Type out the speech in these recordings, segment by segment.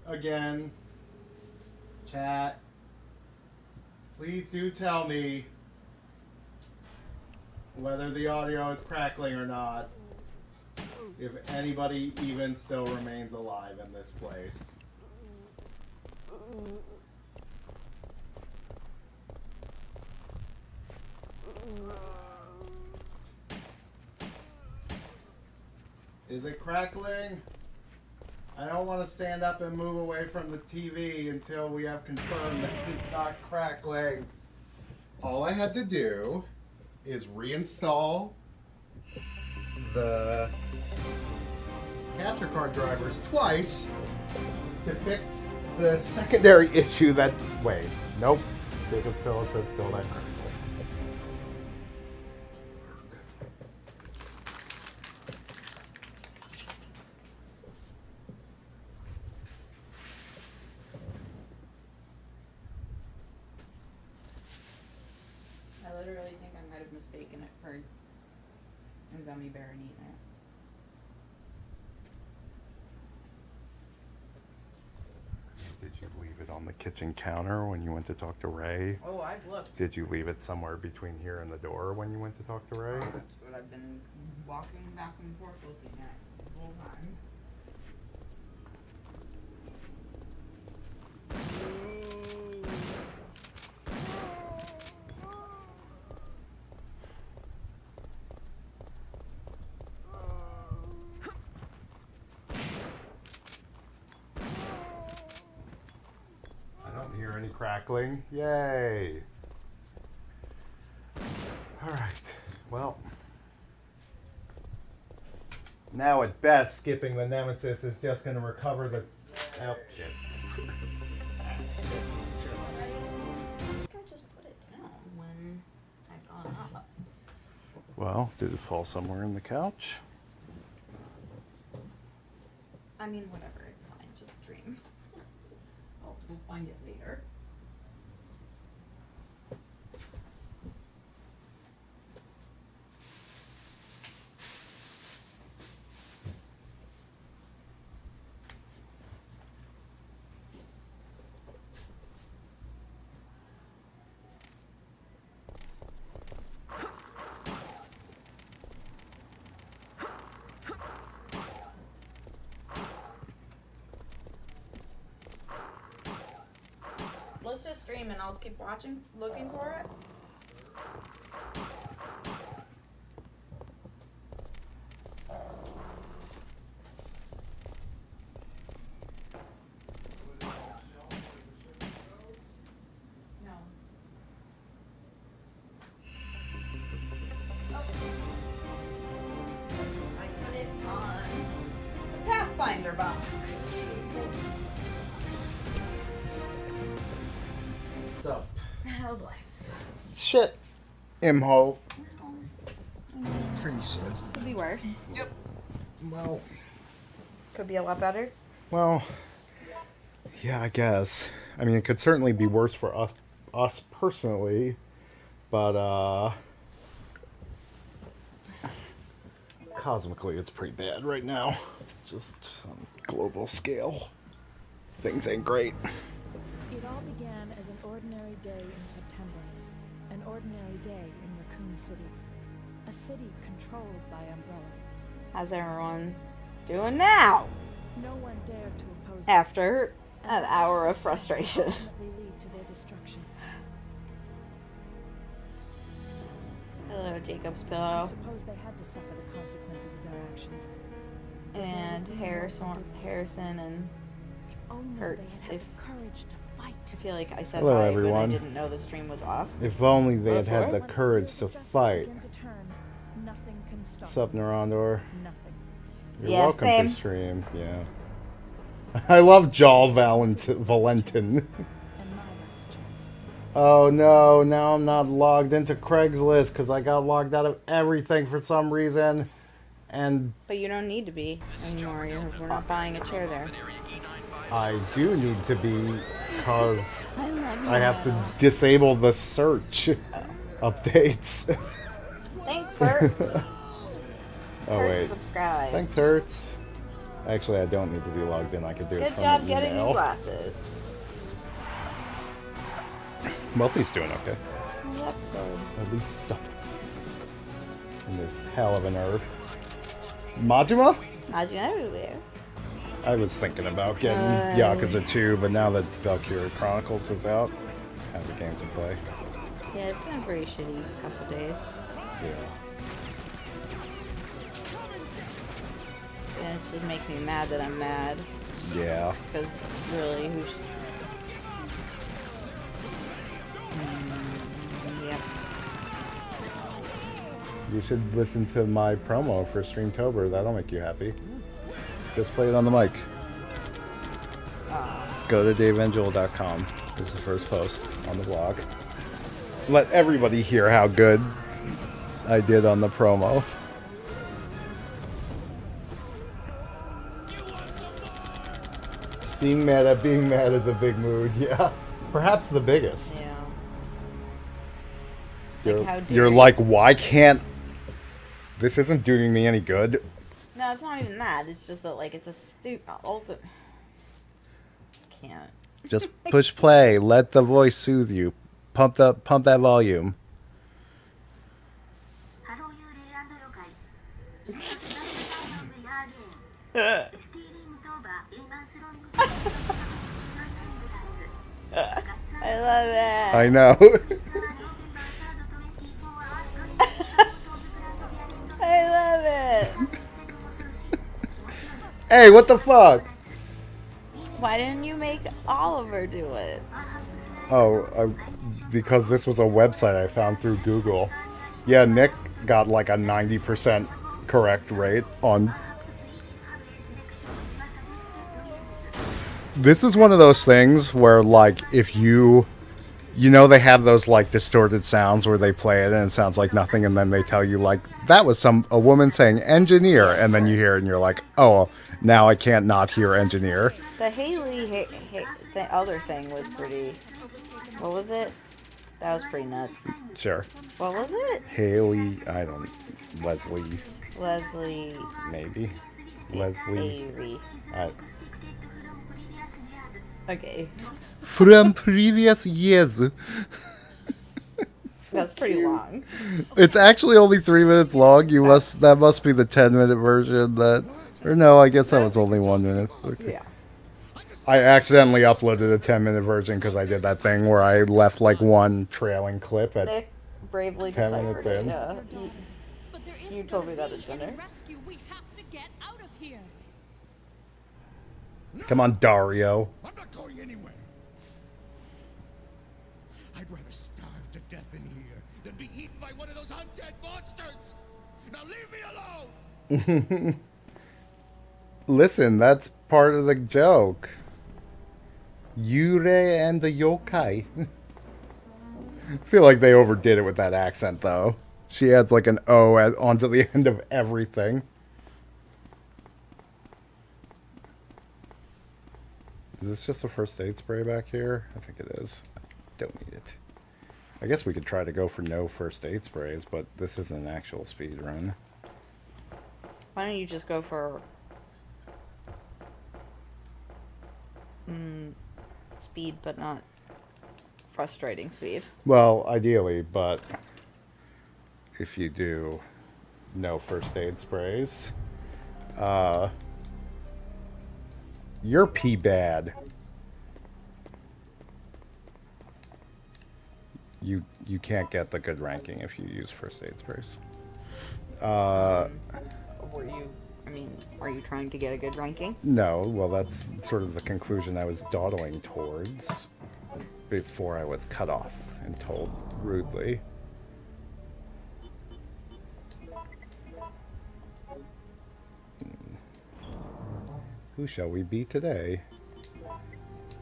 again. Chat. Please do tell me whether the audio is crackling or not. If anybody even still remains alive in this place. Is it crackling? I don't want to stand up and move away from the TV until we have confirmed that it's not crackling. All I had to do is reinstall the capture card drivers twice to fix the secondary issue that... Wait, nope. Jacob's Pillow says still not crackling. I literally think I might have mistaken it for a gummy bear and eaten it. Did you leave it on the kitchen counter when you went to talk to Ray? Oh, I've looked. Did you leave it somewhere between here and the door when you went to talk to Ray? That's what I've been walking back and forth looking at the whole time. I don't hear any crackling. Yay! Alright, well. Now at best, skipping the Nemesis is just going to recover the... Oh, shit. I think I just put it down when I got up. Well, did it fall somewhere in the couch? I mean, whatever, it's fine, just dream. Oh, we'll find it later. Let's just stream and I'll keep watching, looking for it. No. Oh. I put it on the Pathfinder box. So. How's life? Shit. Imho. Pretty shit. Could be worse. Yep. Well. Could be a lot better. Well. Yeah, I guess. I mean, it could certainly be worse for us personally, but cosmically, it's pretty bad right now. Just on a global scale, things ain't great. It all began as an ordinary day in September. An ordinary day in Raccoon City. A city controlled by Umbrella. How's everyone doing now? No one dared to oppose After them, an hour of frustration. ultimately lead to their destruction. Hello, Jacob's I Pillow. suppose they had to suffer the consequences of their actions. And Harrison and If only Hurts. they had had the courage to fight. I feel like I said Hello, hi, everyone. but I didn't know the stream was off. If only they had had the Once courage wheels to of justice fight. begin to turn, nothing can stop What's up, them. Neurondor? Nothing. You're Yeah, welcome same. to stream. Yeah. I love Jaw Valentin. And my last chance. Oh no, now I'm not logged into Craigslist because I got logged out of everything for some reason. And But you don't need to be anymore. We're not buying a chair there. I do need to be because I love you. I have to disable the search updates. Thanks, Hertz. Oh Hertz, wait. subscribe. Thanks, Hertz. Actually, I don't need to be logged in. I could do it Good from job the getting email. new glasses. Multi's doing okay. Well, that's good. At least some. In this hell of an earth. Majima? How's you everywhere? I was thinking about getting Yakuza 2, but now that Valkyria Chronicles is out, I have a game to play. Yeah, it's been a pretty shitty couple days. Yeah. And it just makes me mad that I'm mad. Yeah. Because really, who should... Yep. You should listen to my promo for streamtober. That'll make you happy. Just play it on the mic. Go to daveangel.com. This is the first post on the blog. Let everybody hear how good I did on the promo. Being mad at being mad is a big mood, yeah. Perhaps the biggest. Yeah. It's like, how dare You're you. like, why can't... This isn't doing me any good. No, it's not even that. It's just that, like, it's a ultimate... Can't. Just push play. Let the voice soothe you. Pump that volume. I love it. I know. I love it. Hey, what the fuck? Why didn't you make Oliver do it? Oh, because this was a website I found through Google. Yeah, Nick got like a 90% correct rate on... This is one of those things where, like, if you know, they have those, like, distorted sounds where they play it and it sounds like nothing, and then they tell you, like, that was a woman saying engineer, and then you hear it and you're like, oh, now I can't not hear engineer. The Haley other thing was pretty... What was it? That was pretty nuts. Sure. What was it? Haley, I don't... Leslie, maybe. Leslie. Avery. I, Okay. from previous years. That's pretty long. It's actually only 3 minutes long. That must be the 10-minute version or no, I guess that was only 1 minute. Okay. Yeah. I accidentally uploaded a 10-minute version because I did that thing where I left like one trailing clip at Nick bravely 10 deciphered minutes it. in. Yeah. But there You isn't told me a that way at to get dinner. a rescue. We have to get out of here. Come on, Dario. I'm not going anywhere. I'd rather starve to death in here than be eaten by one of those undead monsters. Now leave me alone. Listen, that's part of the joke. Yurei and the yokai. I feel like they overdid it with that accent, though. She adds like an O onto the end of everything. Is this just a first aid spray back here? I think it is. Don't need it. I guess we could try to go for no first aid sprays, but this is an actual speed run. Why don't you just go for speed, but not frustrating speed? Well, ideally, but if you do no first aid sprays, you're pee bad. You can't get the good ranking if you use first aid sprays. Are you trying to get a good ranking? No, well, that's sort of the conclusion I was dawdling towards before I was cut off and told rudely. Who shall we be today?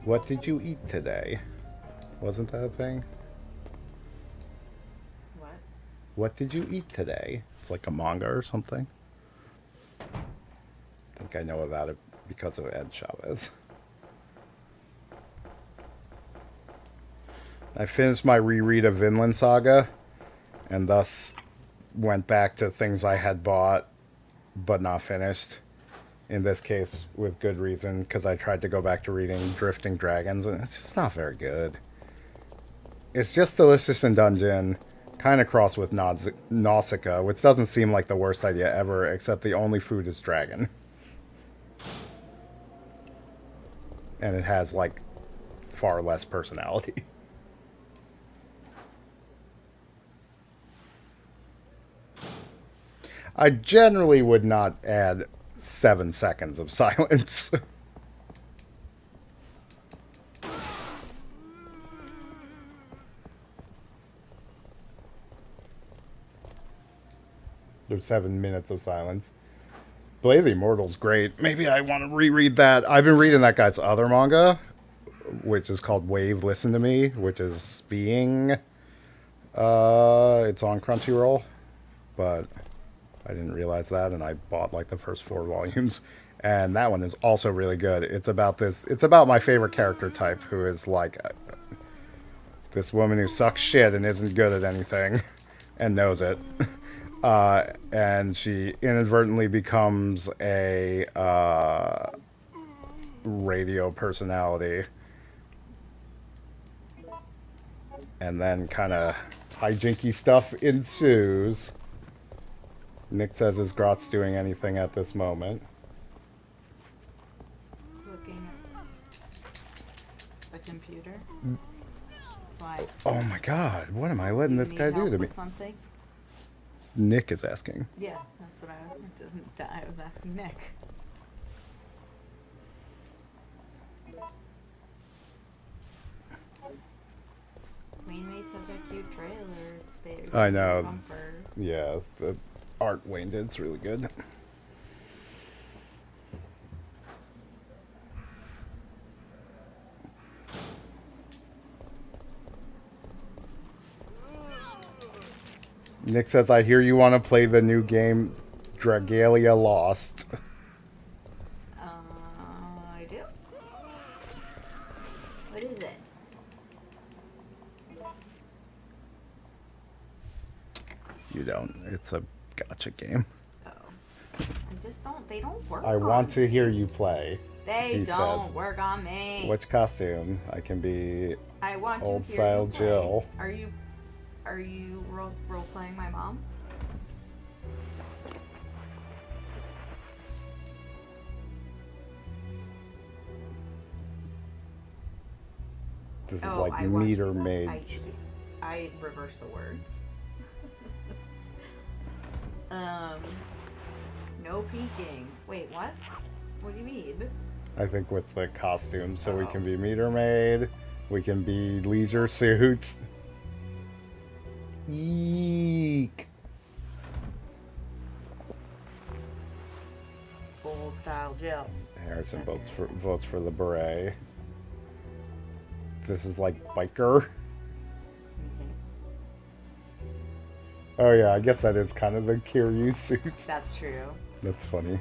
What did you eat today? Wasn't that a thing? What? What did you eat today? It's like a manga or something. I think I know about it because of Ed Chavez. I finished my reread of Vinland Saga, and thus went back to things I had bought but not finished. In this case, with good reason, because I tried to go back to reading Drifting Dragons, and it's just not very good. It's just Delicious in Dungeon, kind of crossed with Nausicaa, which doesn't seem like the worst idea ever, except the only food is dragon. And it has, like, far less personality. I generally would not add 7 seconds of silence. There's 7 minutes of silence. Blade of the Immortal's great. Maybe I want to reread that. I've been reading that guy's other manga, which is called Wave Listen to Me, which is being... it's on Crunchyroll, but I didn't realize that, and I bought like the first 4 volumes. And that one is also really good. It's about this... It's about my favorite character type, who is like... this woman who sucks shit and isn't good at anything, and knows it. And she inadvertently becomes a radio personality. And then kind of hijinky stuff ensues. Nick says, is Grotz doing anything at this moment? Looking at the computer. Why? Oh my god, what am I letting this guy do to me? Something? Nick is asking. Yeah, that's what I was asking Nick. Wayne made such a cute trailer. I know. Comfort. Yeah, the art Wayne did's really good. Nick says, I hear you want to play the new game, Dragalia Lost. I do? What is it? You don't. It's a gacha game. Oh. They don't work I want to hear you play. They don't work on me. Which costume? I can be I want old to hear style you play. Jill. Are you role playing my mom? This is like meter mage. I reverse the words. No peeking. Wait, what? What do you mean? I think with the costumes, so we can be meter maid, we can be leisure suits. Eek. Old style Jill. Harrison votes for the beret. This is like biker. Oh yeah, I guess that is kind of the Kiryu suits. That's true. That's funny.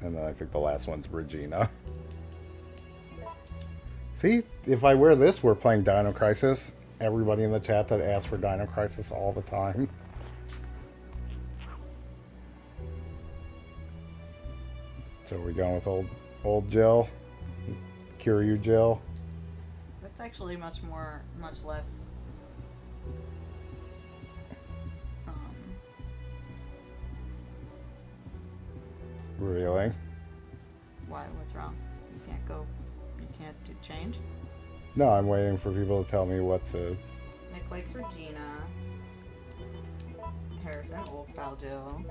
And then I think the last one's Regina. See, if I wear this, we're playing Dino Crisis. Everybody in the chat that asks for Dino Crisis all the time. So we're going with old Jill, Kiryu Jill. That's actually much less. Really? Why? What's wrong? You can't change? No, I'm waiting for people to tell me what to... Nick likes Regina. Harrison, old style Jill.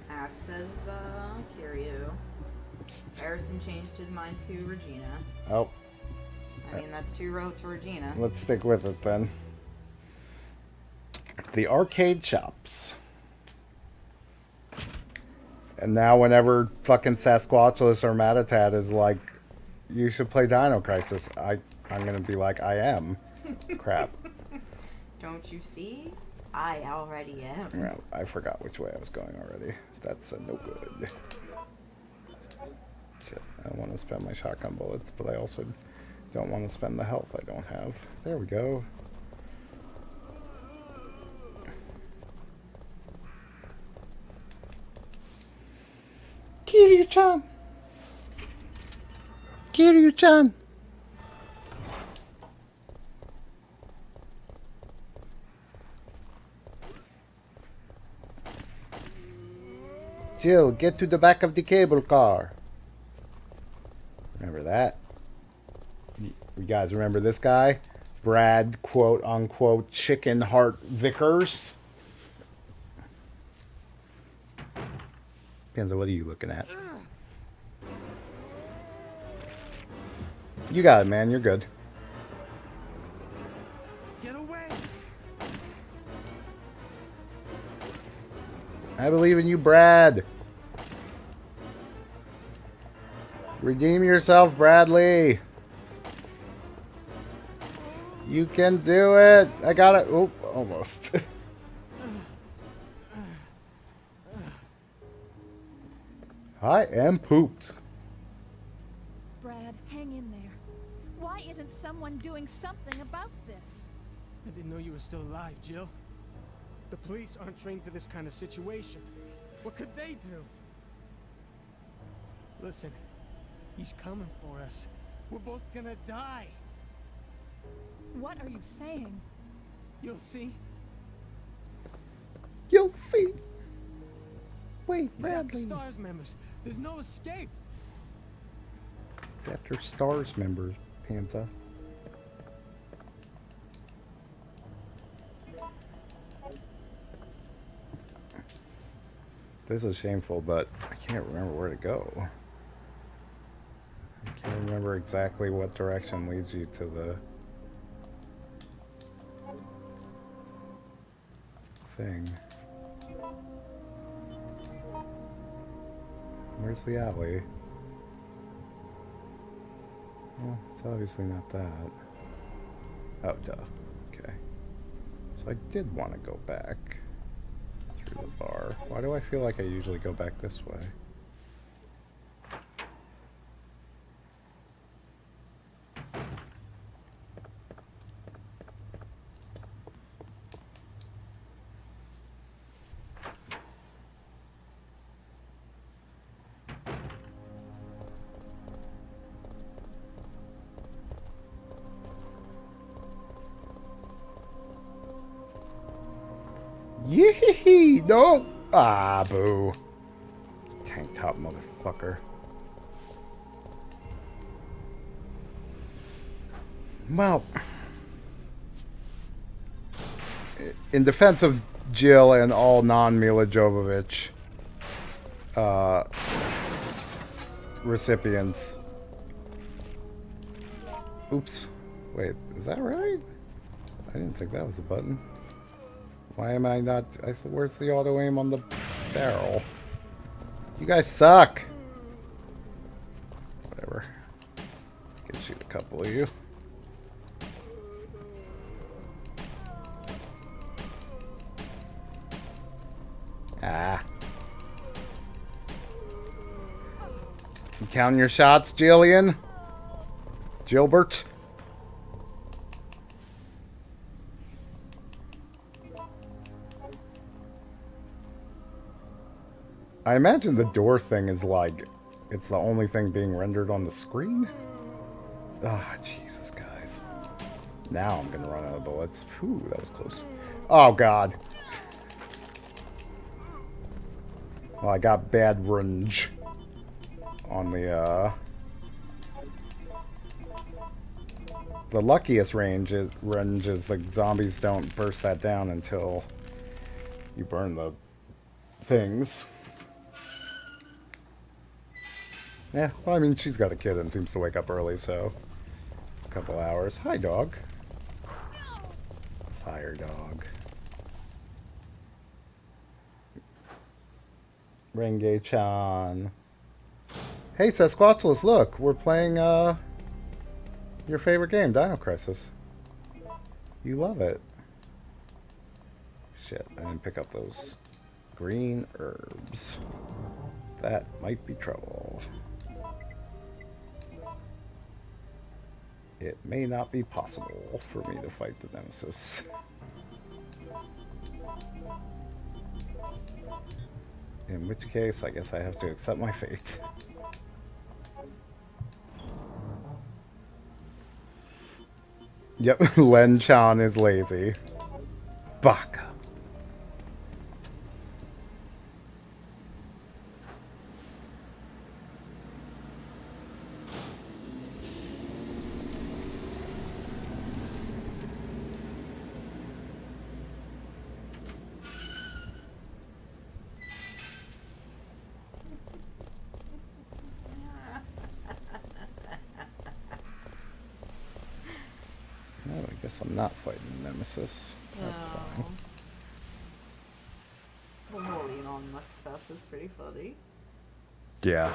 Ass says, Kiryu. Harrison changed his mind to Regina. Oh. I mean, that's 2 votes for Regina. Let's stick with it then. The arcade shops. And now whenever fucking Sasquatchless or Matatat is like, you should play Dino Crisis, I'm gonna be like, I am. Crap. Don't you see? I already am. Well, I forgot which way I was going already. That's no good. Shit, I don't want to spend my shotgun bullets, but I also Don't want to spend the health I don't have. There we go. Kiryu-chan! Kiryu-chan! Jill, get to the back of the cable car. Remember that? You guys remember this guy? Brad, quote unquote, Chicken Heart Vickers. Depends on what are you looking at. You got it, man. You're good. Get away! I believe in you, Brad. Redeem yourself, Bradley. You can do it. I got it. Oh, almost. I am pooped. Brad, hang in there. Why isn't someone doing something about this? I didn't know you were still alive, Jill. The police aren't trained for this kind of situation. What could they do? Listen, he's coming for us. We're both gonna die. What are you saying? You'll see. You'll see. Wait, He's after Bradley. STARS members. There's no escape. It's after STARS members, Panza. This is shameful, but I can't remember where to go. I can't remember exactly what direction leads you to the thing. Where's the alley? Well, it's obviously not that. Oh, duh. Okay. So I did want to go back through the bar. Why do I feel like I usually go back this way? Yee! No! Ah, boo. Tank top motherfucker. Well, in defense of Jill and all non-Mila Jovovich recipients. Oops. Wait, is that right? I didn't think that was a button. Why am I not... where's the auto aim on the barrel? You guys suck! Whatever. I can shoot a couple of you. Ah. You counting your shots, Jillian? Gilbert? I imagine the door thing is like, it's the only thing being rendered on the screen? Ah, Jesus, guys. Now I'm gonna run out of bullets. Whew, that was close. Oh, God. Well, I got bad range on the luckiest range is the zombies don't burst that down until you burn the things. Yeah, well, I mean, she's got a kid and seems to wake up early, so a couple hours. Hi, dog. Fire dog. Renge-chan. Hey, Sasquatchless, look, we're playing your favorite game, Dino Crisis. You love it. Shit, I didn't pick up those green herbs. That might be trouble. it may not be possible for me to fight the Nemesis. In which case, I guess I have to accept my fate. Yep, Len Chan is lazy. Baka. Well, I guess I'm not fighting Nemesis. That's fine. The whole Elon Musk stuff is pretty funny. Yeah.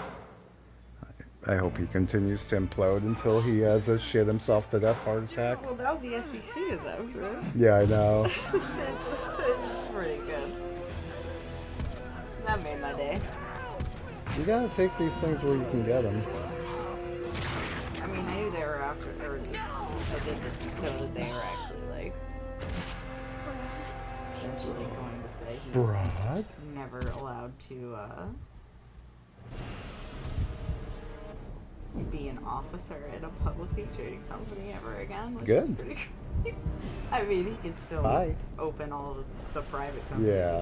I hope he continues to implode until he has a shit himself to death heart attack. Well, now the SEC is after him. Yeah, I know. It's pretty good. That made my day. You gotta take these things where you can get them. I mean, I knew they were after, or I did know that they were actually, like, essentially going to say he's Broad? never allowed to, be an officer in a publicly traded company ever again, which is Good. pretty great. I mean, he can still Bye. open all of the private companies Yeah.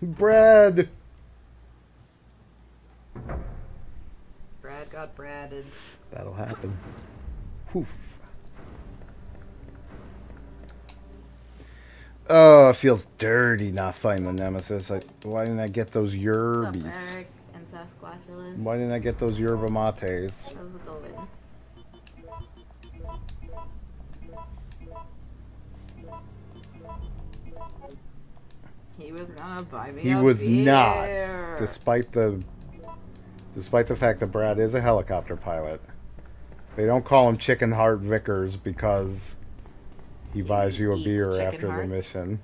he wants. Brad! Brad got Bradded. That'll happen. Poof. Oh, it feels dirty not fighting the Nemesis. Why didn't I get those What's up, yerbis? Eric and Sasquatchulus? Why didn't I get those yerba mates? How's it going? He was gonna buy me He a was beer. not, despite the fact that Brad is a helicopter pilot. They don't call him Chicken Heart Vickers because he buys you a eats beer chicken after hearts. the mission.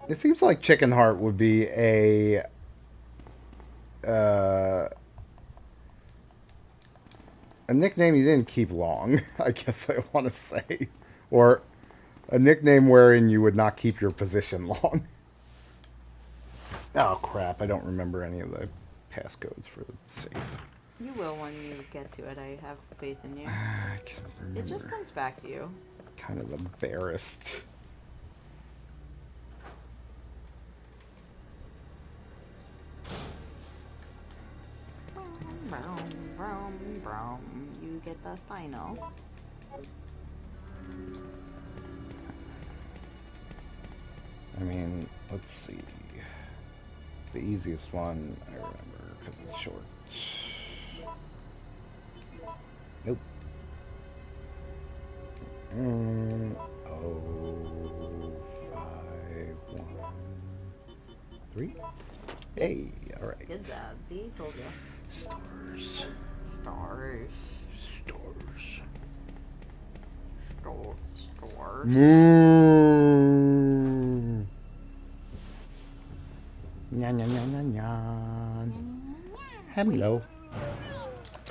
It seems like Chicken Heart would be a nickname you didn't keep long, I guess I want to say. Or a nickname wherein you would not keep your position long. Oh crap, I don't remember any of the passcodes for the safe. You will when you get to it. I have faith in you. I can't remember. It just comes back to you. Kind of embarrassed. Brown, brown, brown. You get the spinal. I mean, let's see. The easiest one I remember because it's short. Nope. Oh, 5, 1, 3. Hey, all right. Good job. See, told you. Stars. Stars. Stars. Stars. Moon. Nya nya nya nya nya. Hello.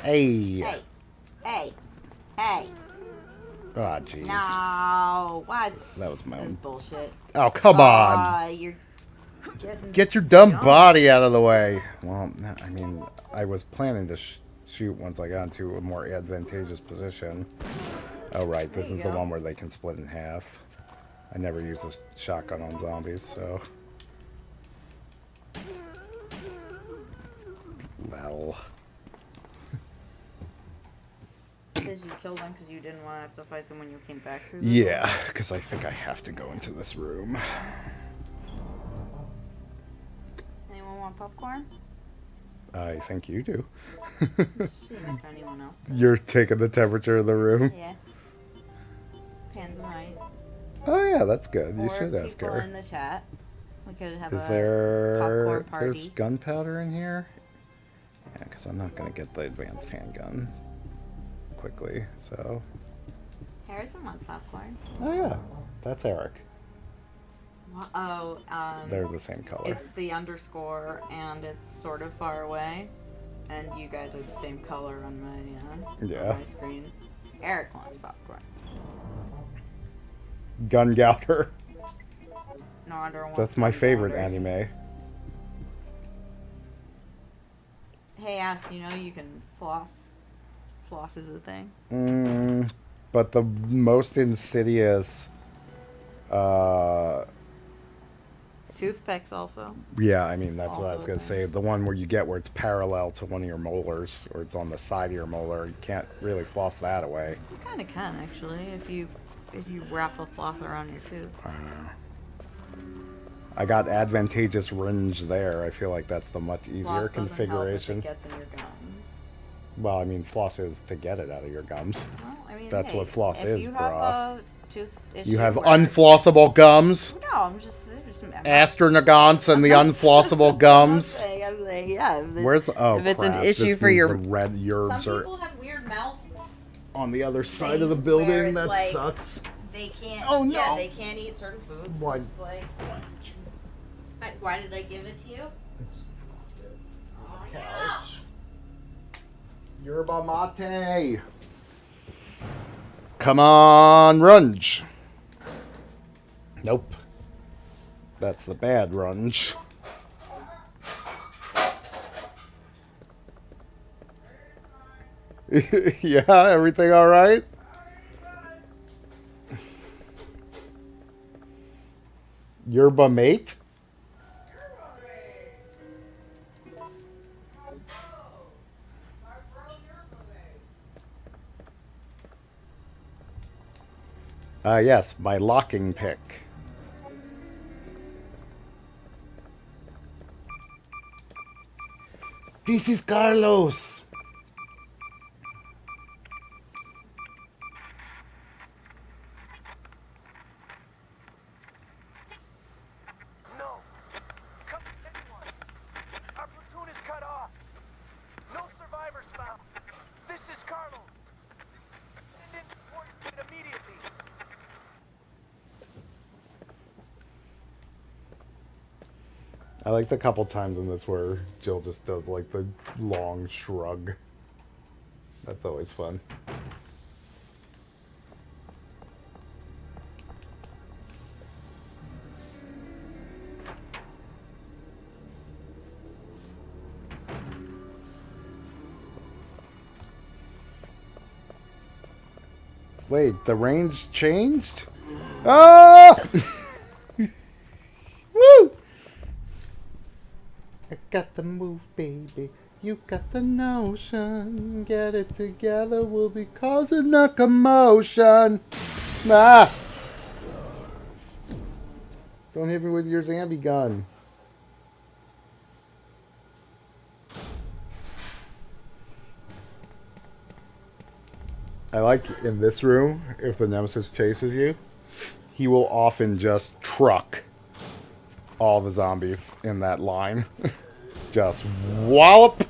Hey. Hey. Hey. Hey. Oh, jeez. No. What? That was my That's own. bullshit. Oh, come on. You're getting Get your dumb jumped. body out of the way. Well, I mean, I was planning to shoot once I got into a more advantageous position. Oh, right. This There is you the go. one where they can split in half. I never use a shotgun on zombies, so. Well. Because you killed them because you didn't want to have to fight them when you came back through them? Yeah, because I think I have to go into this room. Anyone want popcorn? I think you do. Just seeing if anyone else does. You're taking the temperature of the room. Yeah. Pans and right. Oh, yeah, that's good. You Or should ask people her. in the chat. We could have Is a there... popcorn There's party. gunpowder in here? Yeah, because I'm not going to get the advanced handgun quickly, so... Harrison wants popcorn. Oh, yeah. That's Eric. Oh, They're the same color. it's the underscore, and it's sort of far away. And you guys are the same color on Yeah. my screen. Eric wants popcorn. Gun Gouter. Nonder wants That's my Gun favorite Gouter. anime. Hey, Ass, you know you can floss. Floss is a thing. But the most insidious, Toothpicks also. yeah, I mean, that's what I was Also going to say. The one where you get where it's parallel to one of your molars, or it's on the side of your molar, you can't really floss that away. You kind of can actually if you wrap the floss around your tooth. I got advantageous range there. I feel like that's the much easier Floss doesn't configuration. help if it gets in your gums. Well, I mean, floss is to get it out of your gums. Well, I mean, That's hey, what floss if is, you have brah. a tooth issue You have where- unflossable gums, No, I'm just astronagants, and the unflossable gums. I'm saying, yeah. Where's if it's an crap, issue this for means your the red Some yerbs people are have weird mouth on the other side of the things where building. it's That like- sucks. they can't. Oh, Yeah, no. they can't eat certain foods. Why? It's like, why did I give it to you? Couch. Yerba mate. Come on, runge. Nope. That's the bad runge. Yeah, everything all right? Yerba mate? Yes, my locking pick. This is Carlos. No. Come, anyone. Our platoon is cut off. No survivors found. This is Carlo. Send in support unit immediately. I like the couple times in this where Jill just does like the long shrug. That's always fun. Wait, the range changed? Ah! Woo! I got the move, baby. You got the notion. Get it together, we'll be causing a commotion. Ah! Don't hit me with your zombie gun. I like in this room, if the Nemesis chases you, he will often just truck all the zombies in that line. Just wallop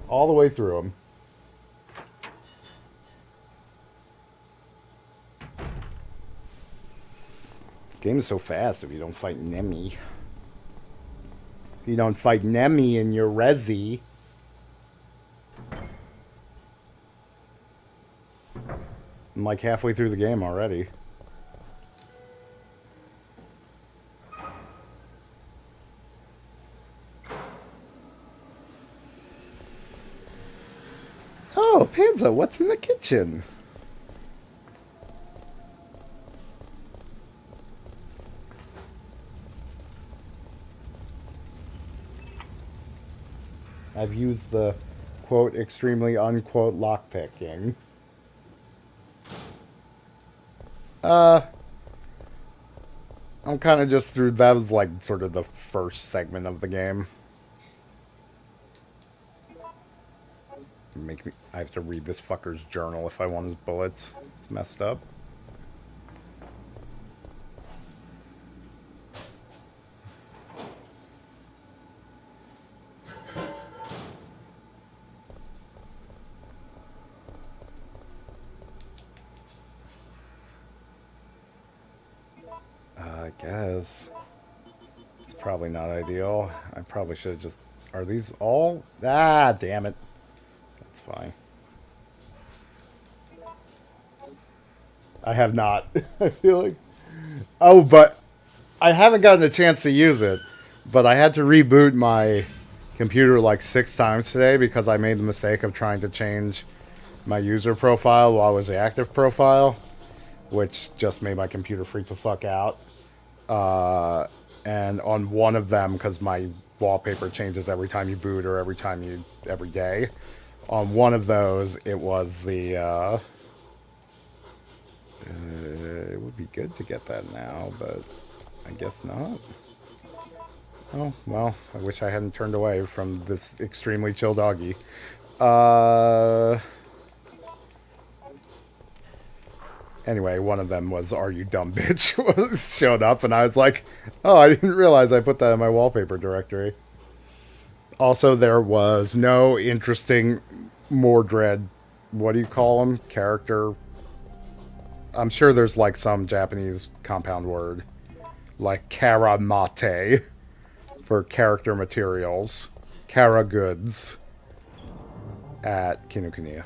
all the way through them. This game is so fast if you don't fight Nemi. If you don't fight Nemi in your resi. I'm like halfway through the game already. Oh, Panza, what's in the kitchen? I've used the quote extremely unquote lockpicking. I'm kind of just through, that was like sort of the first segment of the game. Make me, I have to read this fucker's journal if I want his bullets. It's messed up. I guess. It's probably not ideal. I probably should have just... Are these all? Ah, damn it. That's fine. I have not. I feel like... Oh, but I haven't gotten a chance to use it. But I had to reboot my computer like 6 times today because I made the mistake of trying to change my user profile while I was the active profile, which just made my computer freak the fuck out. And on one of them, because my wallpaper changes every time you boot or every day, on one of those it was the it would be good to get that now, but I guess not. Oh, well, I wish I hadn't turned away from this extremely chill doggy. Anyway, one of them was "Are you dumb bitch?" showed up, and I was like, "Oh, I didn't realize I put that in my wallpaper directory." Also, there was no interesting Mordred, what do you call them? Character. I'm sure there's like some Japanese compound word, like karamate, for character materials, kara goods, at Kinokuniya.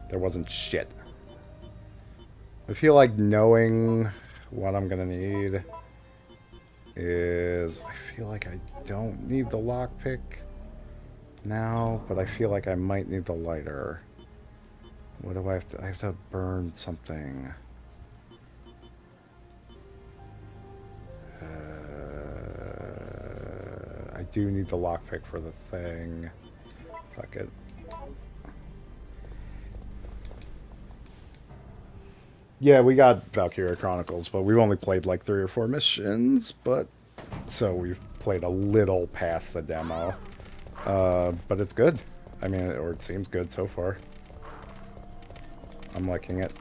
There wasn't shit. I feel like knowing what I'm gonna need is... I feel like I don't need the lockpick now, but I feel like I might need the lighter. What do I have to... I have to burn something. I do need the lockpick for the thing. Fuck it. Yeah, we got Valkyria Chronicles, but we've only played like 3 or 4 missions, but so we've played a little past the demo. But it's good. I mean, or it seems good so far. I'm liking it.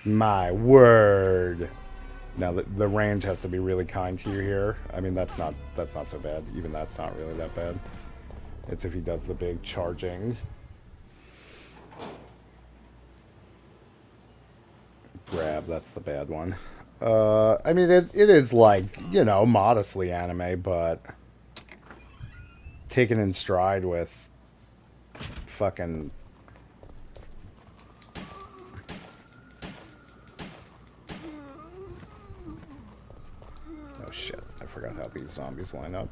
My word. Now the range has to be really kind to you here. I mean, that's not so bad. Even that's not really that bad. It's if he does the big charging grab, that's the bad one. I mean, it is like, you know, modestly anime, but taken in stride with fucking... Oh shit, I forgot how these zombies line up.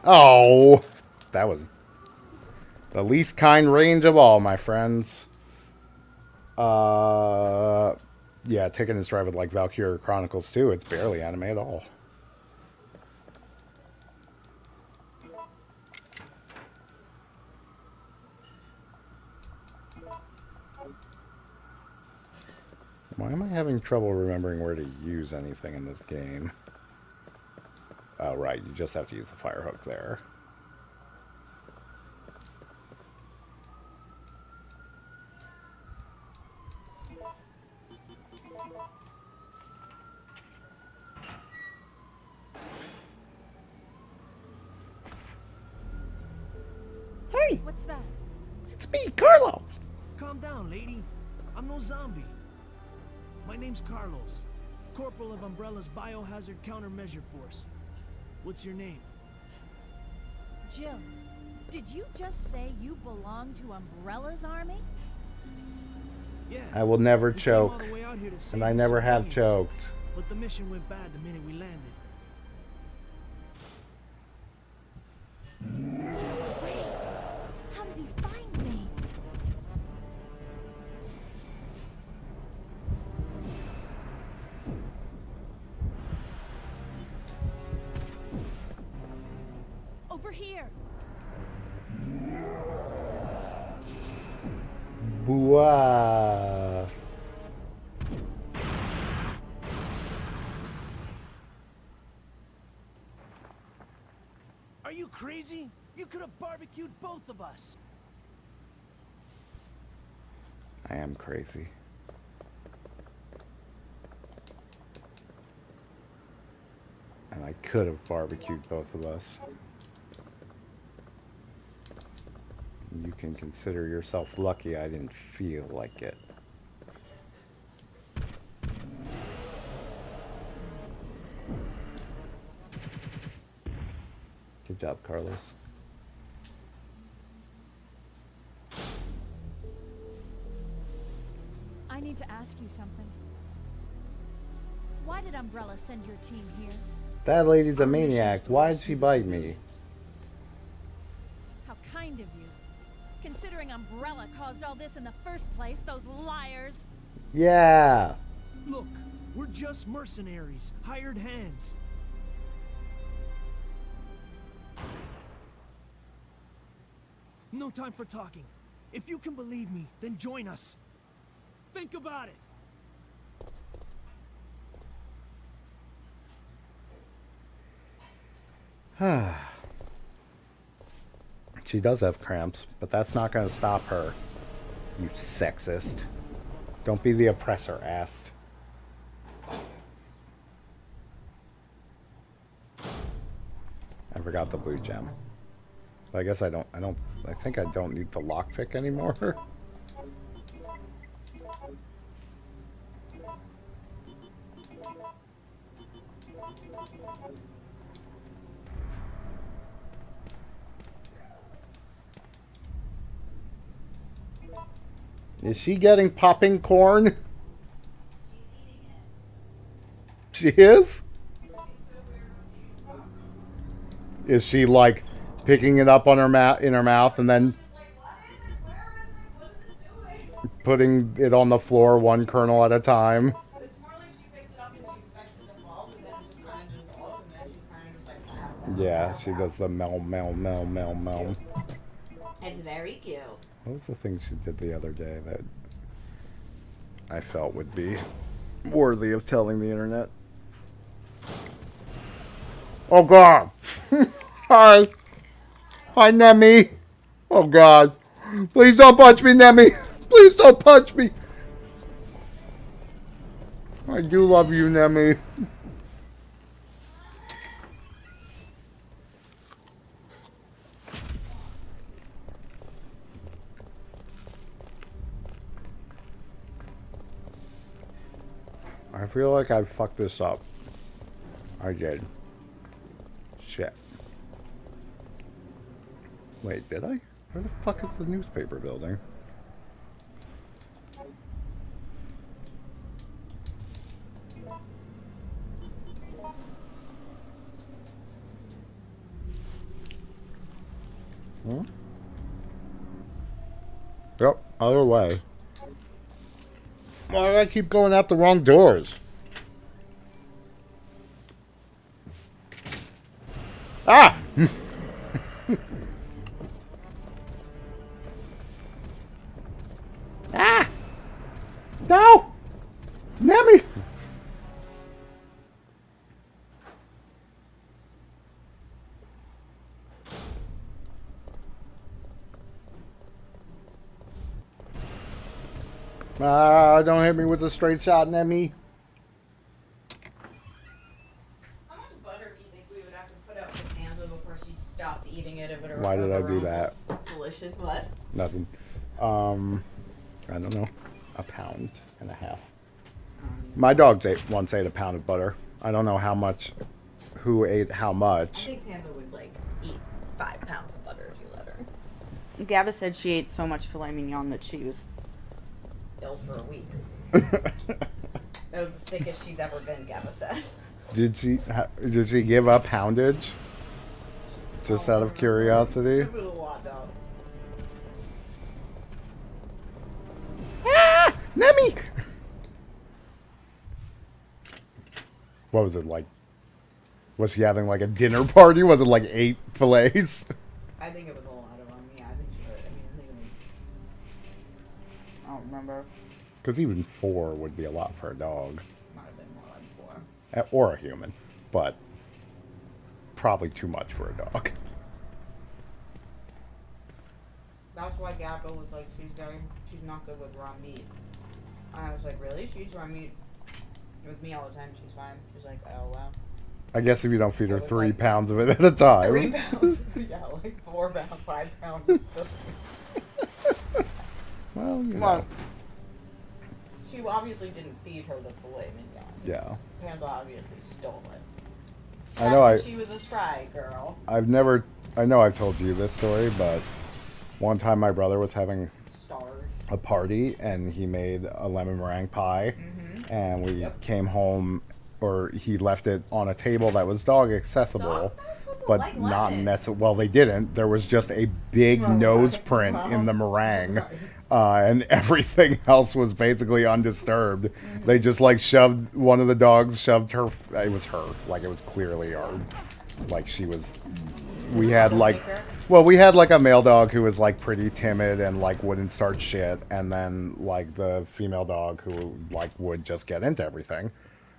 Oh! That was the least kind range of all, my friends. Yeah, taking in stride with like Valkyria Chronicles 2, it's barely anime at all. Why am I having trouble remembering where to use anything in this game? Oh, right, you just have to use the fire hook there. Hey! What's that? It's me, Carlo! Calm down, lady. I'm no zombie. My name's Carlos, Corporal of Umbrella's Biohazard Countermeasure Force. What's your name? Jill, did you just say you belong to Umbrella's army? Yeah. I will never we came choke. all the way out here to save And I the never have civilians, choked. But the mission went bad the minute we landed. Wait, how did he find me? Over here. Booah. Are you crazy? You could have barbecued both of us. I am crazy. I And I could have barbecued both of us. You can consider yourself lucky I didn't feel like it. Good job, Carlos. I need to ask you something. Why did Umbrella send your team here? That lady's a Our mission is maniac. to Why'd rescue she the bite me? civilians. How kind of you. Considering Umbrella caused all this in the first place, those liars. Yeah. Look, we're just mercenaries, hired hands. No time for talking. If you can believe me, then join us. Think about it. She does have cramps, but that's not going to stop her. You sexist. Don't be the oppressor, ass. I forgot the blue gem. I guess I think I don't need the lockpick anymore. Is she getting popping corn? She is? Is she like picking it up on her in her mouth and then putting it on the floor one kernel at a time? It's more like she picks it up and she expects it to fall, but then it just kind of dissolves, and then she's kind of just like, Yeah, she does the mel. It's very cute. What was the thing she did the other day that I felt would be worthy of telling the internet? Oh God! Hi! Hi, Nemi! Oh God! Please don't punch me, Nemi! Please don't punch me! I do love you, Nemi. I feel like I fucked this up. I did. Shit. Wait, did I? Where the fuck is the newspaper building? Hmm? Yep, other way. Why do I keep going out the wrong doors? Ah! Ah! No! Nemi! Ah, don't hit me with a straight shot, Nemi. How much butter do you think we would have to put out for Panza before she stopped eating it? If it Why did I do that? Delicious. What? Nothing. I don't know. A pound and a half. My dogs once ate a pound of butter. I don't know how much, who ate how I much. think Panza would like eat 5 pounds of butter if you let her. Gabba said she ate so much filet mignon that she was Ill for a week. That was the sickest she's ever been, Gabba said. Did she give up poundage? Just out of curiosity. It was a lot, though. Ah! Nemi! What was it like? Was she having like a dinner party? Was it like 8 fillets? I think it was a lot of them. Yeah, I think she would. I mean, I think it was... I don't remember. Because even 4 would be a lot for a dog. Might have been more like 4. Or a human. But probably too much for a dog. That's why Gabba was like, she's not good with raw meat. And I was like, really? She eats raw meat with me all the time. She's fine. She's like, oh, wow. I guess if you don't feed her It was 3 like- pounds of it at a time. 3 pounds. Yeah, like 4 pounds, 5 pounds. Well, you Well, know. she obviously didn't feed her the filet mignon. Yeah. Pam's obviously stole it. I know That's when she was a spry girl. I know I've told you this story, but one time my brother was having Stars. a party and he made a lemon meringue pie, and we came home, or he left it on a table that was dog accessible, Dogs not supposed to but like not lemon. necessarily. Well, they didn't. There was just a big Right. nose print in the meringue, and everything else was basically undisturbed. They just like shoved one of the dogs, shoved her. It was her. Like it was clearly our. Like she was. We had like. Well, we had like a male dog who was like pretty timid and like wouldn't start shit, and then like the female dog who like would just get into everything.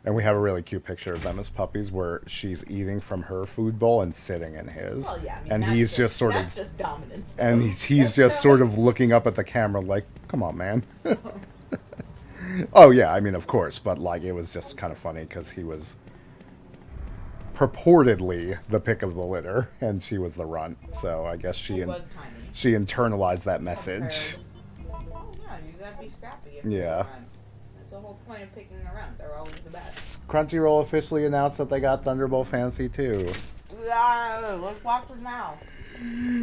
And we have a really cute picture of them as puppies where she's eating from her food bowl and sitting in his. Well, yeah, I mean, and that's he's just sort that's of just dominance. and he's just sort of looking up at the camera like, come on, man. Oh yeah, I mean of course, but like it was just kind of funny because he was purportedly the pick of the litter and she was the runt. So I guess She was tiny. she internalized that message. Oh yeah, you gotta be scrappy. If Yeah. You're around. That's the whole point of picking around. They're always the best. Crunchyroll officially announced that they got Thunderbolt Fantasy 2. Let's watch it now.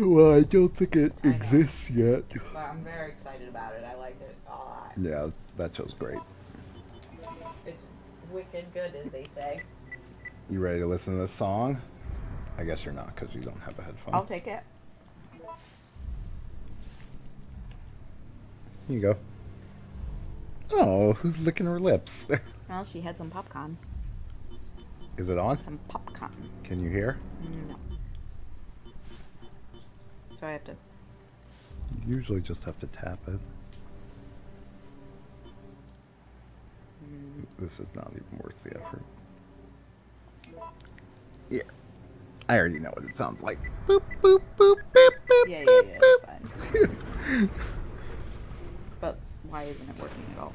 Well, I don't think it I know. exists yet. But I'm very excited about it. I liked it a lot. Yeah, that show's great. It's wicked good, as they say. You ready to listen to this song? I guess you're not because you don't have a headphone. I'll take it. Here you go. Oh, who's licking her lips? Well, she had some popcorn. Is it on? Some popcorn. Can you hear? No. So I have to. You usually just have to tap it. This is not even worth the effort. Yeah. I already know what it sounds like. Boop, boop, boop, boop, boop. Yeah, that's fine. But why isn't it working at all,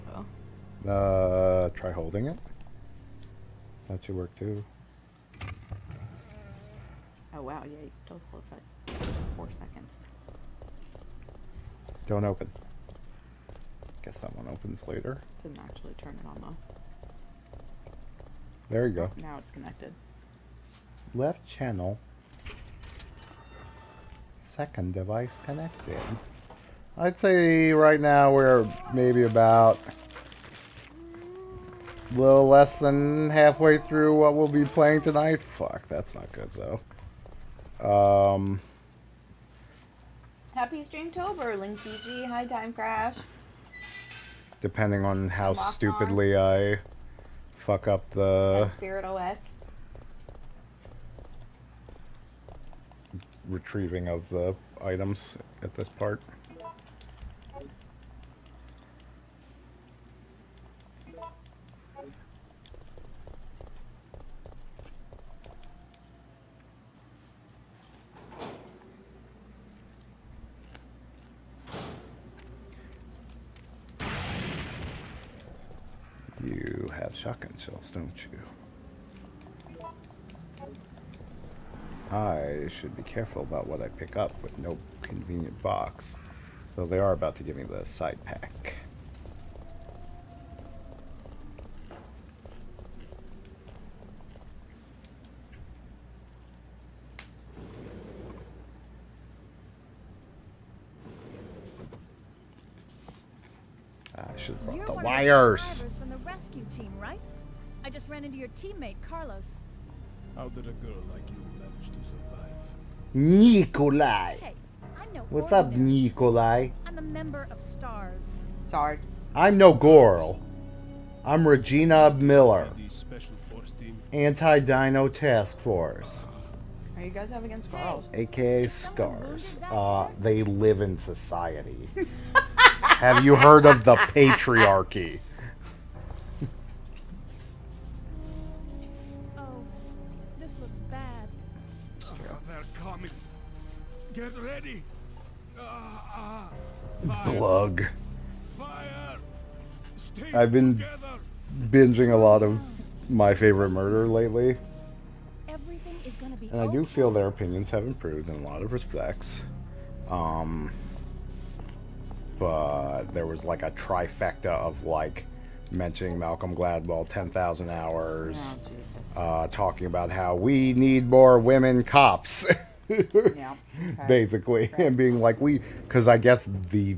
though? Try holding it. That should work too. Oh wow, yeah, it does hold for 4 seconds. Don't open. Guess that one opens later. Didn't actually turn it on though. There you go. Now it's connected. Left channel. Second device connected. I'd say right now we're maybe about a little less than halfway through what we'll be playing tonight. Fuck, that's not good though. Happy Streamtober, Link PG. Hi, Time Crash. Depending on how Locked on. stupidly I fuck up the Spirit OS. retrieving of the items at this part. You have shotgun shells, don't you? I should be careful about what I pick up with no convenient box, though they are about to give me the side pack. I should have You're brought the one wires. of the survivors from the rescue team, right? I just ran into your teammate, Carlos. How did a girl like you manage to survive? Nikolai. Hey, I'm no What's up, ordinary Nikolai? I'm a member of STARS. Sorry. I'm no girl. I'm Regina Miller, The special force team. Anti-Dino Task Force, Are you guys have against girls? aka someone Scars. wounded back there? They live in society. Have you heard of the patriarchy? Oh, this looks bad. They're coming. Get ready. Fire. Plug. Fire. Stay I've been together. binging a lot of My Favorite Murder lately. be And I do feel okay. their opinions have improved in a lot of respects. But there was like a trifecta of like mentioning Malcolm Gladwell 10,000 hours, Oh, Jesus. talking about how we need more women cops. Yeah. Okay. Basically, Fair. and being like, because I guess the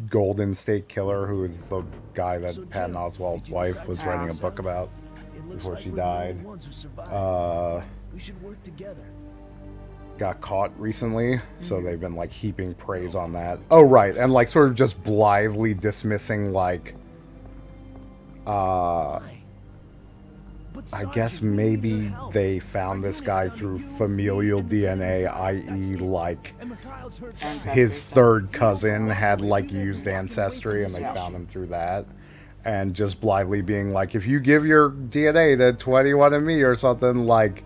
Golden State Killer, who is the guy that So, Patton Jill, Oswalt's did you wife decide was to writing a help book us out? about It looks before like she we're the only died. ones who survived. We should work together. Got caught recently, so they've been like heaping praise on that. Oh, right, and like sort of just blithely dismissing like, Why? But I Sarge, guess we need maybe your help. they Our found this unit's guy down to through you, me, familial and Lieutenant DNA, Mikhail. That's i.e., it. like And Mikhail's hurt Ancestry bad. his stuff. third cousin had We like won't be used walking away ancestry, from and they this found mission. him through that. And just blithely being like, if you give your DNA to 21andMe or something, like,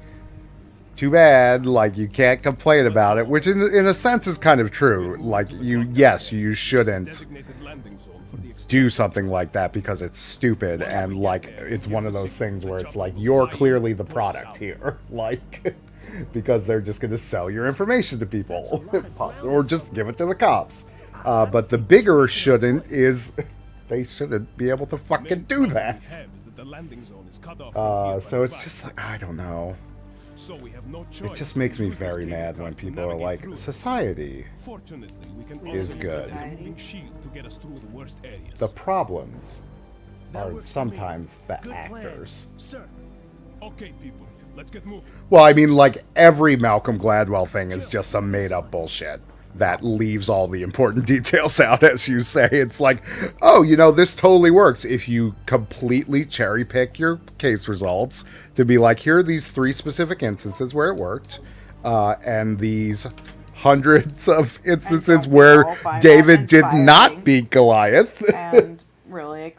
too bad, like, you can't complain about it, which in a sense is kind of true. Like, yes, you shouldn't do something like that because it's stupid, and like, it's one of those things where it's like, you're clearly the product here. Like, because they're just going to sell your information to people, or just give it to the cops. But the bigger shouldn't is they shouldn't be able to fucking do that. So it's just like, I don't know. It just makes me very mad when people are like, society is good. The problems are sometimes the actors. Sir, Okay, people, let's get moving. Well, I mean, like, every Malcolm Gladwell thing is just some made-up bullshit that leaves all the important details out, as you say. It's like, oh, you know, this totally works if you completely cherry-pick your case results to be like, here are these 3 specific instances where it worked, and these hundreds of instances don't where all find David that did not inspiring. beat Goliath. And really,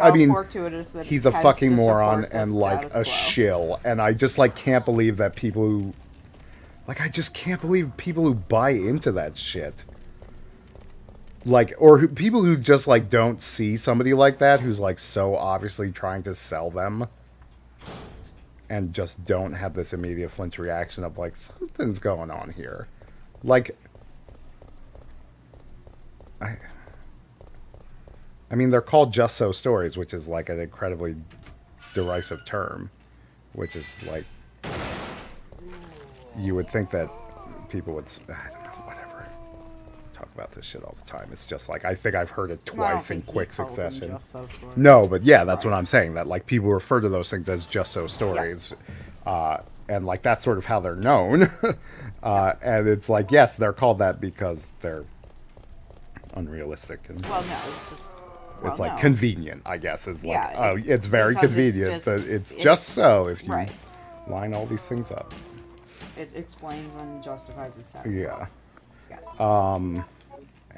I mean, fortuitous that he's it a tends fucking to moron support the and like status a quo. shill, and I just like can't believe that people who, like, I just can't believe people who buy into that shit. Like, or people who just like don't see somebody like that who's like so obviously trying to sell them, and just don't have this immediate flinch reaction of like, something's going on here. Like, I mean, they're called Just So stories, which is like an incredibly derisive term, which is like, you would think that people would, I don't know, whatever. Talk about this shit all the time. It's just like, I think I've heard it Well, I don't twice in think he quick calls them succession. Just So stories. No, but yeah, that's Right. what I'm saying. That like people refer to those things as Just So stories, and like that's sort of how they're known. And it's like, yes, they're called that because they're unrealistic and Well, no, it's just. Well, it's like no. convenient, I guess. Is like, Yeah, oh, it's very because it's convenient. just- It's it's- just so if you right. line all these things up. It explains and justifies the status. Yeah. Yes.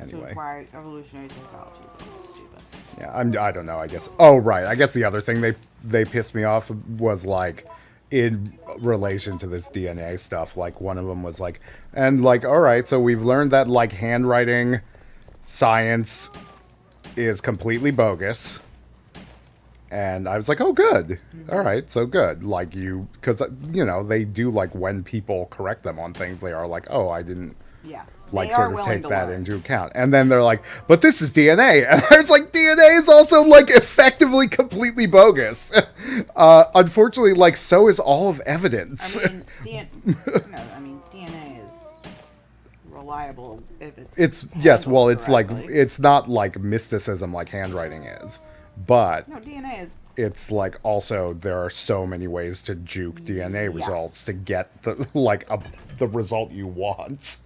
Anyway. Why evolutionary psychology is stupid. Yeah, I don't know, I guess. Oh, right. I guess the other thing they pissed me off was like in relation to this DNA stuff. Like one of them was like, and like, all right, so we've learned that like handwriting science is completely bogus. And I was like, oh, good. All right, so good. Like because, you know, they do like when people correct them on things, they are like, oh, I didn't Yes. like They are sort of willing take to that learn. into account. And then they're like, but this is DNA. And I was like, DNA is also like effectively completely bogus. Unfortunately, like so is all of evidence. I mean, DNA is reliable if it's. It's yes, handled well, it's like correctly. it's not like mysticism like handwriting is, but No, DNA is. it's like also there are so many ways to juke DNA Yes. results to get the the result you want.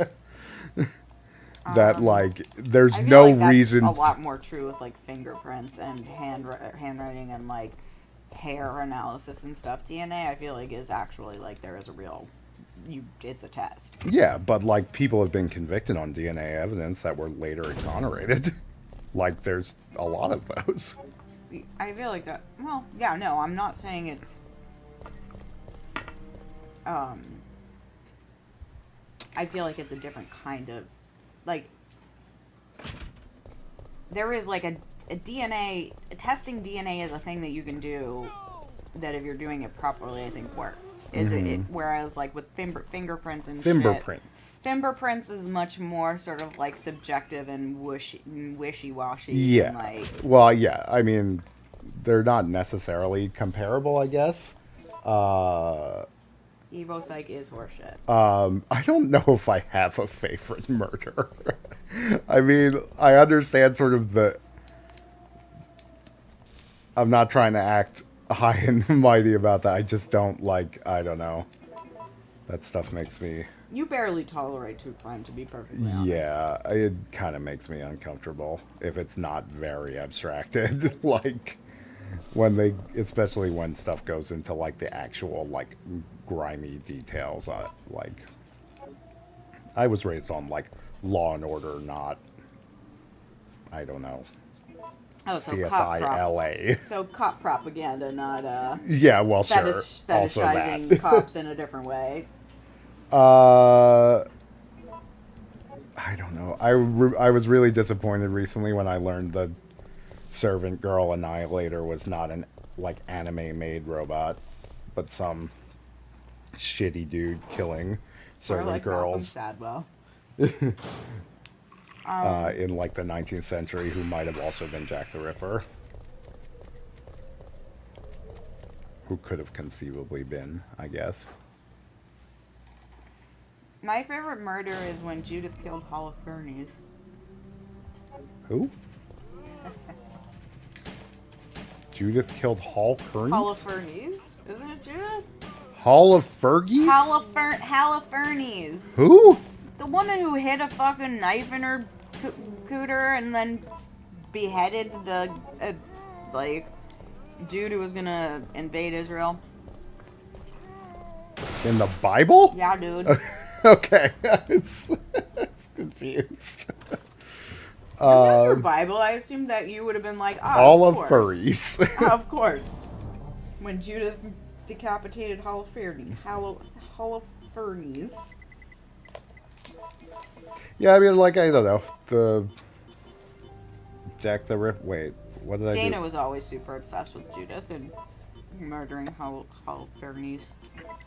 That like there's I feel no like that's reason. a lot more true with like fingerprints and handwriting and like hair analysis and stuff. DNA, I feel like, is actually like there is a real. It's a test. Yeah, but like people have been convicted on DNA evidence that were later exonerated. Like there's a lot of those. I feel like that. Well, yeah, no, I'm not saying it's. I feel like it's a different kind of, like. There is like a DNA testing DNA is a thing that you can do that if you're doing it properly, I think works. Is it whereas like with fingerprints and shit, fingerprints is much more sort of like subjective and wishy-washy. Yeah. And, like, well, yeah. I mean, they're not necessarily comparable, I guess. Evo Psych is horseshit. I don't know if I have a favorite murder. I mean, I understand sort of the... I'm not trying to act high and mighty about that. I just don't like... I don't know. That stuff makes me... You barely tolerate true crime, to be perfectly honest. Yeah, it kind of makes me uncomfortable if it's not very abstracted. Like, when they... Especially when stuff goes into, like, the actual, like, grimy details. Like, I was raised on, like, Law and Order, not... I don't know. Oh, so CSI LA. So cop propaganda, not yeah, well, sure. Also fetishizing that. cops in a different way. I don't know. I was really disappointed recently when I learned the Servant Girl Annihilator was not an like anime made robot, but some shitty dude killing servant like girls. Sadwell. In like the 19th century, who might have also been Jack the Ripper, who could have conceivably been, I guess. My favorite murder is when Judith killed Holofernes. Who? Judith killed Holofernes? Holofernes? Isn't it Judith? Holofernes? Holofernes. Who? The woman who hid a fucking knife in her cooter and then beheaded the, like, dude who was gonna invade Israel. In the Bible? Yeah, dude. Okay. It's confused. Your Bible, I assumed that you would have been like, all of of course. furries. Of course. When Judith decapitated Holofernes. Yeah, I mean, like, I don't know. The Jack the Rip. Wait, what did I do? Dana was always super obsessed with Judith and murdering Holofernes.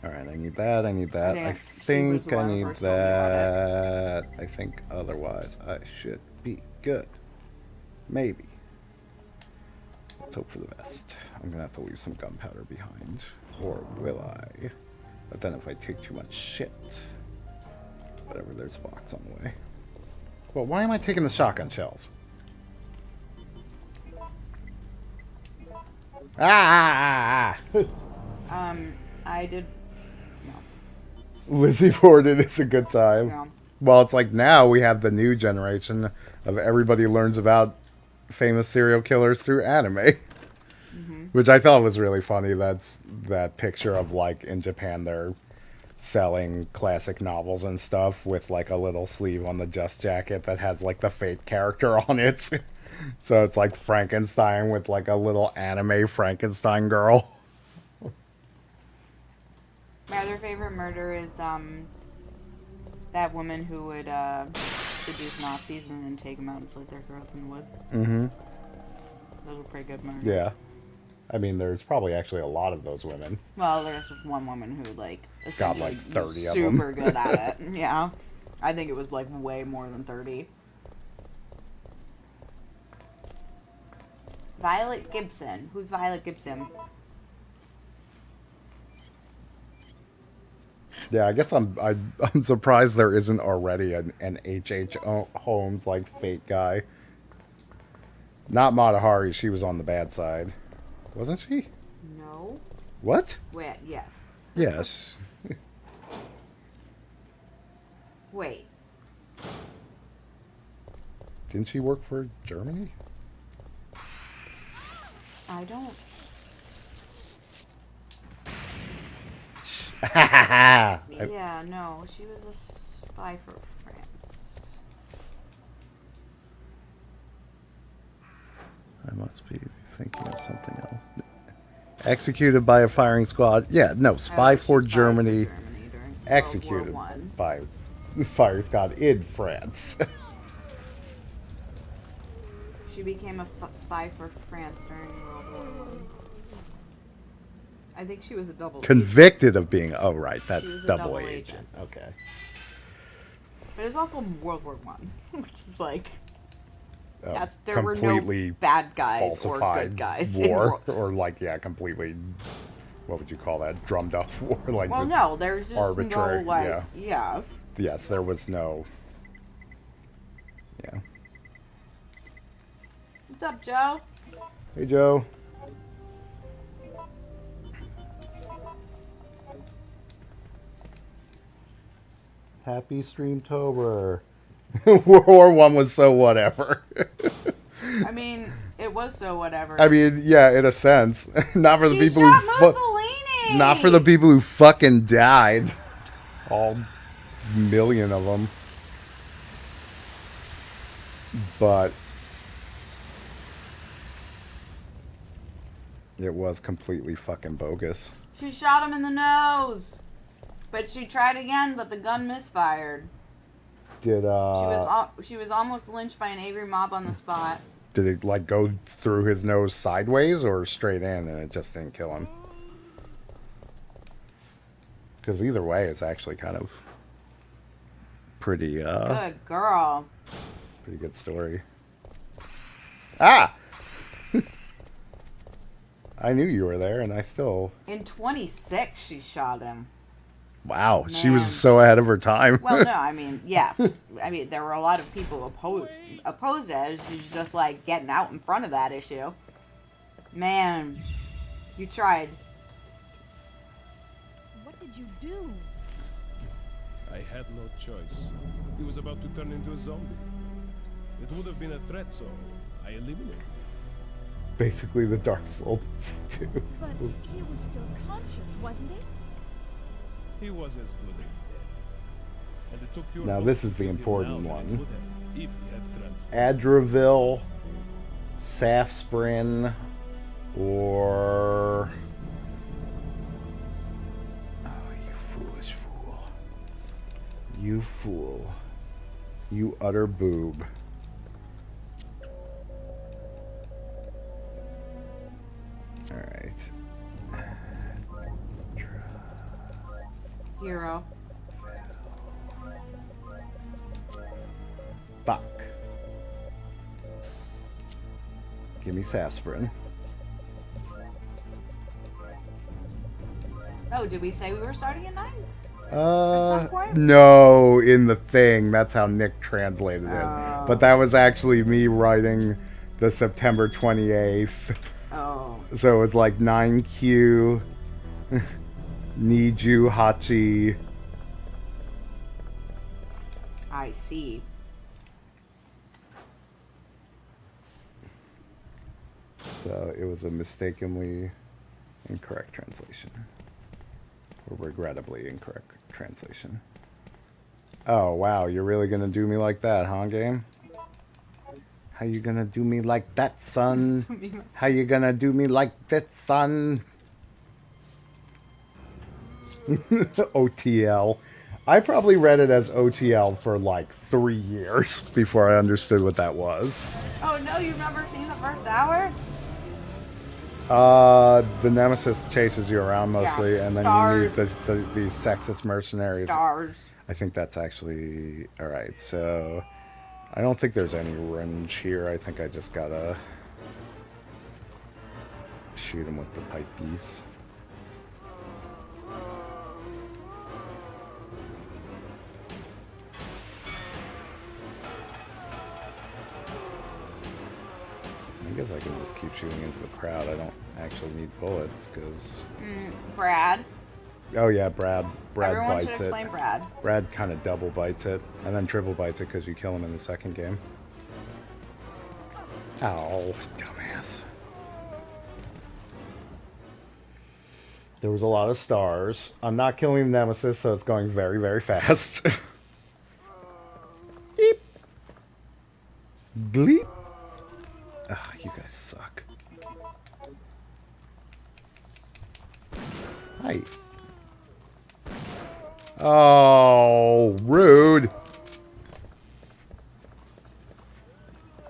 Alright, I need that, I need that. Yeah, I she was think the I one who need first told me about that. I think otherwise I should be good. Maybe. Let's hope for the best. I'm gonna have to leave some gunpowder behind. Or will I? But then if I take too much shit... Whatever, there's a box on the way. Well, why am I taking the shotgun shells? Ah! I did... No. Lizzie Borden is a good time. Yeah. Well, it's like now we have the new generation of everybody learns about famous serial killers through anime. Mm-hmm. Which I thought was really funny. That's that picture of, like, in Japan they're selling classic novels and stuff with, like, a little sleeve on the Just jacket that has, like, the Fate character on it. So it's like Frankenstein with, like, a little anime Frankenstein girl. My other favorite murder is that woman who would seduce Nazis and then take them out and slit their throats in the woods. Mm-hmm. Those were pretty good murders. Yeah. I mean, there's probably actually a lot of those women. Well, there's one woman who, like, got essentially like 30 of super them. good at it. Yeah. I think it was, like, way more than 30. Violet Gibson. Who's Violet Gibson? Yeah, I guess I'm surprised there isn't already an H.H. Holmes, like, Fate guy. Not Mata Hari, she was on the bad side. Wasn't she? No. What? Wait, yes. Yes. Wait. Didn't she work for Germany? I don't... Yeah, no, she was a spy for France. I must be thinking of something else. Executed by a firing squad. Yeah, no, spy for Germany. During Executed World War by firing squad in France. She became a spy for France during World War I. I think she was a double agent. Convicted of being. Oh, right. That's was a double double agent. agent. Okay. But it was also World War One, which is like there were Completely no bad guys or falsified good guys war, or like completely. What would you call that? Drummed up war, like well, this no, there's just arbitrary. no like Yeah. yeah. Yes, there was no. Yeah. What's up, Joe? Hey, Joe. Happy Streamtober. World War One was so whatever. I mean, it was so whatever. I mean, yeah, in a sense. Not for the She people shot who Mussolini! not for the people who fucking died. All million of them. But it was completely fucking bogus. She shot him in the nose. But she tried again, but the gun misfired. Did She was almost lynched by an angry mob on the spot. did it like go through his nose sideways or straight in and it just didn't kill him? Because either way, it's actually kind of pretty Good girl. pretty good story. Ah! I knew you were there, and I still... In 26, she shot him. Wow, she was Man. so ahead of her time. Well, no, I mean, yeah. I mean, there were a lot of people opposed it. She's just, like, getting out in front of that issue. Man, you tried. What did you do? I had no choice. He was about to turn into a zombie. It would have been a threat, so I eliminated him. Basically the Dark Souls 2. But he was still conscious, wasn't he? He was as good as dead. And it took fewer Now bullets this is to the kill him important now than it one. would have if he had transformed. Adravil, Safsprin, or... Oh, you foolish fool. You fool. You utter boob. Alright. Hero. Fuck. Give me Safsprin. Oh, did we say we were starting at 9? At some point? No, in the thing. That's how Nick translated it. Oh. But that was actually me writing the September 28th. Oh. So it's like 9Q, Niju, Hachi. I see. So it was a mistakenly incorrect translation. Or regrettably incorrect translation. Oh, wow. You're really going to do me like that, huh, game? How you going to do me like that, son? How you going to do me like this, son? OTL. I probably read it as OTL for like 3 years before I understood what that was. Oh no, you've never seen the first hour? The Nemesis chases you around mostly, Yeah. and then Stars. you meet these sexist mercenaries. Stars. I think that's actually... Alright, so... I don't think there's any range here. I think I just gotta... shoot him with the pipe piece. I guess I can just keep shooting into the crowd. I don't actually need bullets, because... Brad. Oh yeah, Brad Everyone should bites it. explain Brad. Brad kind of double bites it, and then triple bites it because you kill him in the second game. Ow, dumbass. There was a lot of stars. I'm not killing the Nemesis, so it's going very, very fast. Beep. Bleep. Ah, you guys suck. Hi. Oh, rude.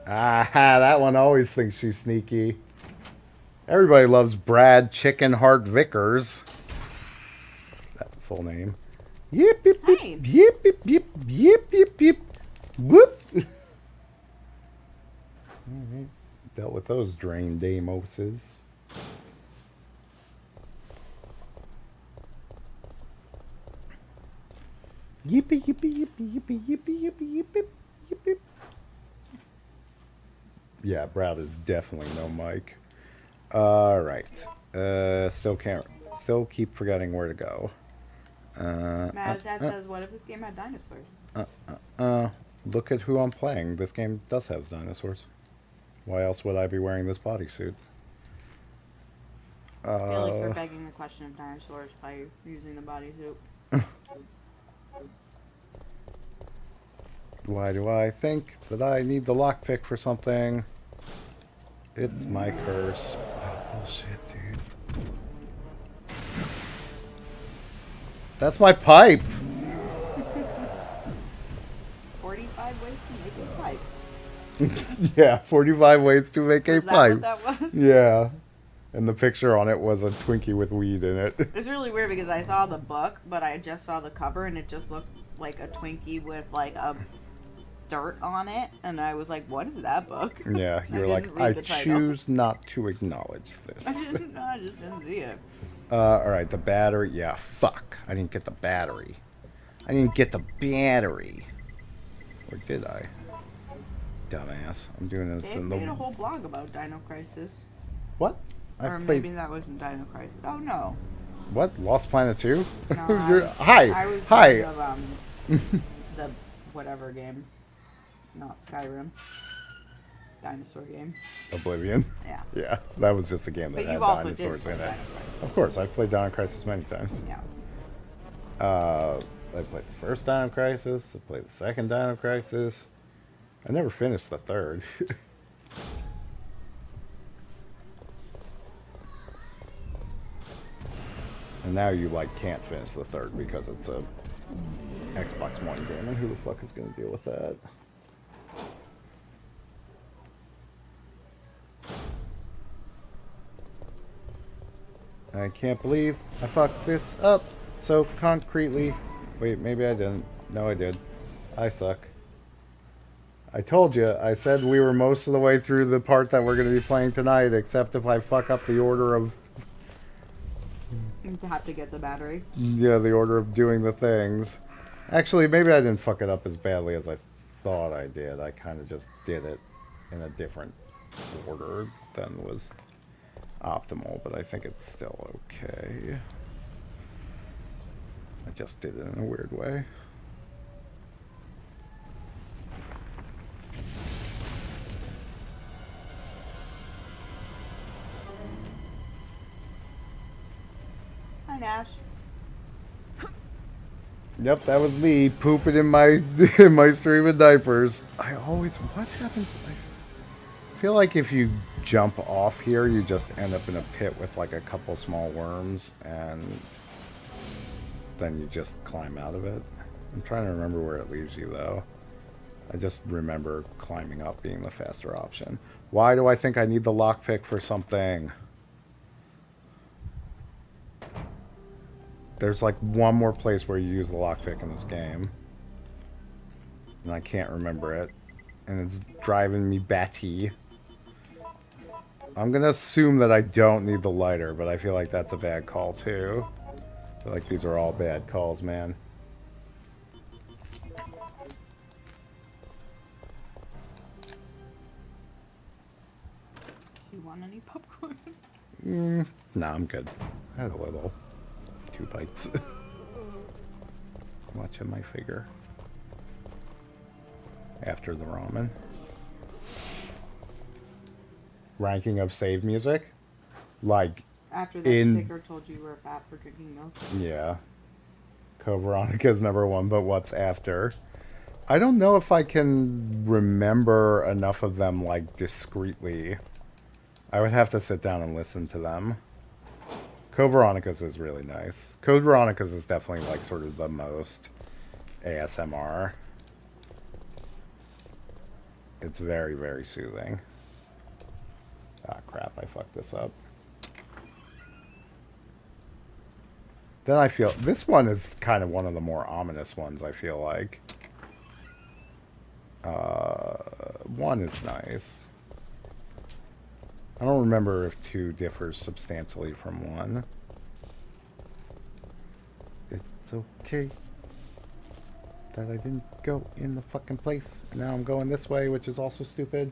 Aha, that one always thinks she's sneaky. Everybody loves Brad Chicken Heart Vickers. That full name. Yip, yip, yip, Hi. yip, yip, yip, yip, yip, yip. Whoop. Alright. Dealt with those drain Damoses. Yippee, yippee, yippee, yippee, yippee, yippee, yippee, yippee. Yeah, Brad is definitely no Mike. Alright. Still keep forgetting where to go. Mad Dad says, what if this game had dinosaurs? Look at who I'm playing. This game does have dinosaurs. Why else would I be wearing this bodysuit? I feel like we're begging the question of dinosaurs by using the bodysuit. Why do I think that I need the lockpick for something? It's my curse. Oh, bullshit, dude. That's my pipe! 45 ways to make a pipe. Yeah, 45 ways to make a Is that pipe. what that was? Yeah. And the picture on it was a Twinkie with weed in it. It's really weird because I saw the book, but I just saw the cover and it just looked like a Twinkie with like a dirt on it, and I was like, "What is that book?" Yeah, you're I like, didn't read I the title. choose not to acknowledge this. I just didn't see it. Alright, the battery. Yeah, fuck. I didn't get the battery. I didn't get the battery. Or did I? Dumbass. I'm doing this They in made a the... whole blog about Dino Crisis, What? or I've maybe played... that wasn't Dino Crisis. Oh no, What? Lost Planet 2? no. Hi! I was Hi! thinking of the whatever game, not Skyrim. Dinosaur game. Oblivion? Yeah. Yeah, that was just a game that But had you also dinosaurs did in play it. Dino Crisis. Of course, I've played Dino Crisis many times. Yeah. I played the first Dino Crisis, I played the second Dino Crisis. I never finished the third. And now you, like, can't finish the third because it's a Xbox One game, and who the fuck is going to deal with that? I can't believe I fucked this up so concretely. Wait, maybe I didn't. No, I did. I suck. I told you. I said we were most of the way through the part that we're going to be playing tonight, except if I fuck up the order of... You have to get the battery. Yeah, the order of doing the things. Actually, maybe I didn't fuck it up as badly as I thought I did. I kind of just did it in a different order than was optimal, but I think it's still okay. I just did it in a weird way. Hi, Nash. Yep, that was me pooping in my in my stream of diapers. I always... What happens? I feel like if you jump off here, you just end up in a pit with like a couple small worms, and then you just climb out of it. I'm trying to remember where it leaves you, though. I just remember climbing up being the faster option. Why do I think I need the lockpick for something? There's like one more place where you use the lockpick in this game, and I can't remember it, and it's driving me batty. I'm gonna assume that I don't need the lighter, but I feel like that's a bad call too. I feel like these are all bad calls, man. Do you want any popcorn? Nah, I'm good. I had a little. 2 bites. Watching my figure. After the ramen. Ranking of save music? Like, After that sticker told you were fat for drinking milk. yeah. Veronica's number 1, but what's after? I don't know if I can remember enough of them, like, discreetly. I would have to sit down and listen to them. Code Veronica's is really nice. Code Veronica's is definitely, like, sort of the most ASMR. It's very, very soothing. Ah, crap, I fucked this up. Then I feel this one is kind of one of the more ominous ones. I feel like. One is nice. I don't remember if 2 differs substantially from 1. It's okay that I didn't go in the fucking place. And now I'm going this way, which is also stupid.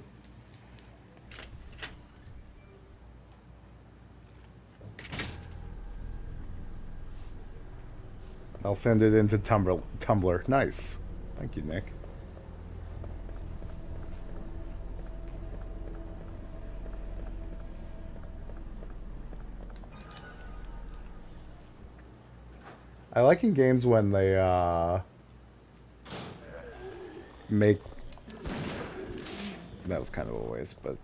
I'll send it into Tumblr. Nice. Thank you, Nick. I like in games when they make... That was kind of a waste, but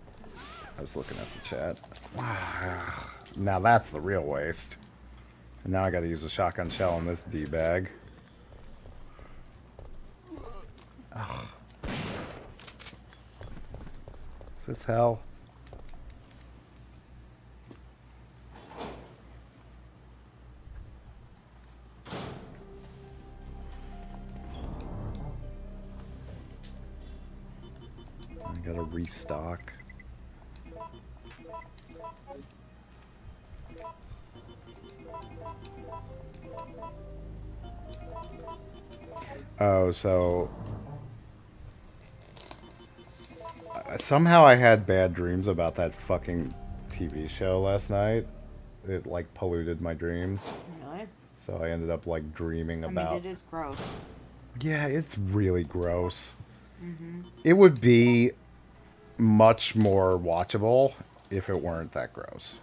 I was looking at the chat. Now that's the real waste. And now I gotta use a shotgun shell on this D-bag. Is this hell? I gotta restock. Oh, so somehow I had bad dreams about that fucking TV show last night. It like polluted my dreams. Really? So I ended up like dreaming about. I mean, it is gross. Yeah, it's really gross. It would be much more watchable if it weren't that gross.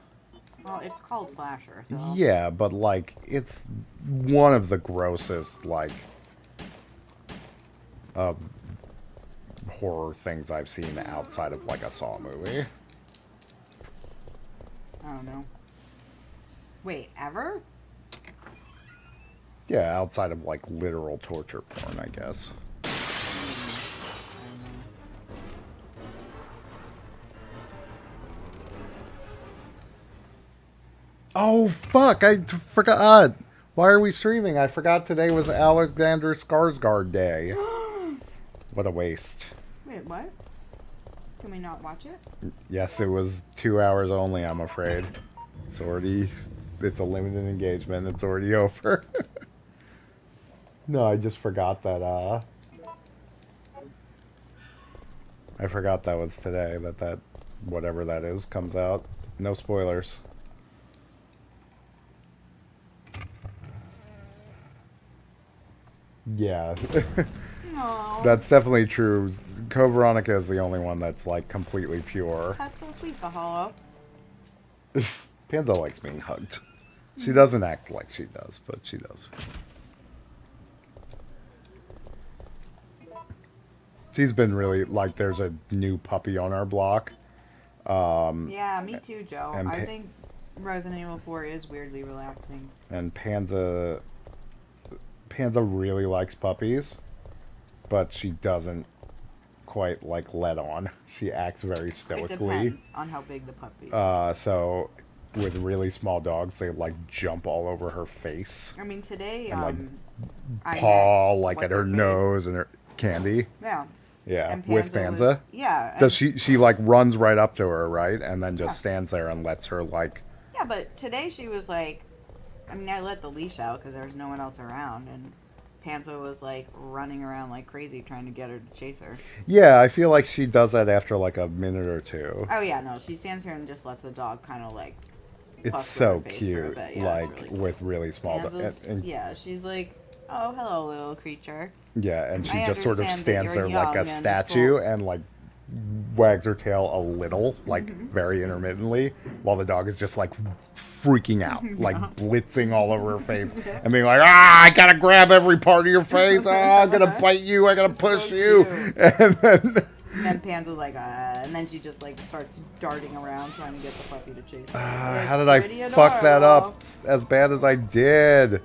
Well, it's called slasher, so. Yeah, but like it's one of the grossest like horror things I've seen outside of like a Saw movie. I don't know. Wait, ever? Yeah, outside of like literal torture porn, I guess. Oh fuck! I forgot. Why are we streaming? I forgot today was Alexander Skarsgård Day. What a waste. Wait, what? Can we not watch it? Yes, it was 2 hours only, I'm afraid. It's a limited engagement. It's already over. No, I just forgot that, I forgot that was today, that whatever that is, comes out. No spoilers. Yeah. Aww. That's definitely true. Code Veronica is the only one that's like completely pure. That's so sweet, the hollow. Panda likes being hugged. She doesn't act like she does, but she does. She's been really like there's a new puppy on our block. Yeah, me too, Joe. and I think Resident Evil 4 is weirdly relaxing. And Panda really likes puppies, but she doesn't quite like let on. She acts very stoically. It depends on how big the puppy is. So with really small dogs, they like jump all over her face. I mean, today, And like I paw met- like at what's her her face? nose and her candy. Yeah. Yeah, And with Panza was- Panza. yeah. Does she like runs right up to her, right? And then just stands there and lets her like. Yeah, but today she was like, I mean, I let the leash out because there was no one else around, and Panza was like running around like crazy trying to get her to chase her. Yeah, I feel like she does that after like a minute or two. Oh yeah, no, she stands here and just lets the dog kind of like. It's fuss with so her face for a cute, bit. Yeah, like it's really with really small. Panza's- And yeah, she's like, oh hello little creature. yeah, and she I just sort of understand that stands there you're like a young and statue full- and like wags her tail a little, like very intermittently, while the dog is just like freaking out, like blitzing all over her face and being like, I gotta grab every part of your face, I'm gonna bite you, I gotta push so you. cute. And then And then Panza's like, and then she just like starts darting around trying to get the puppy to chase her. how did I fuck that up as bad as I did?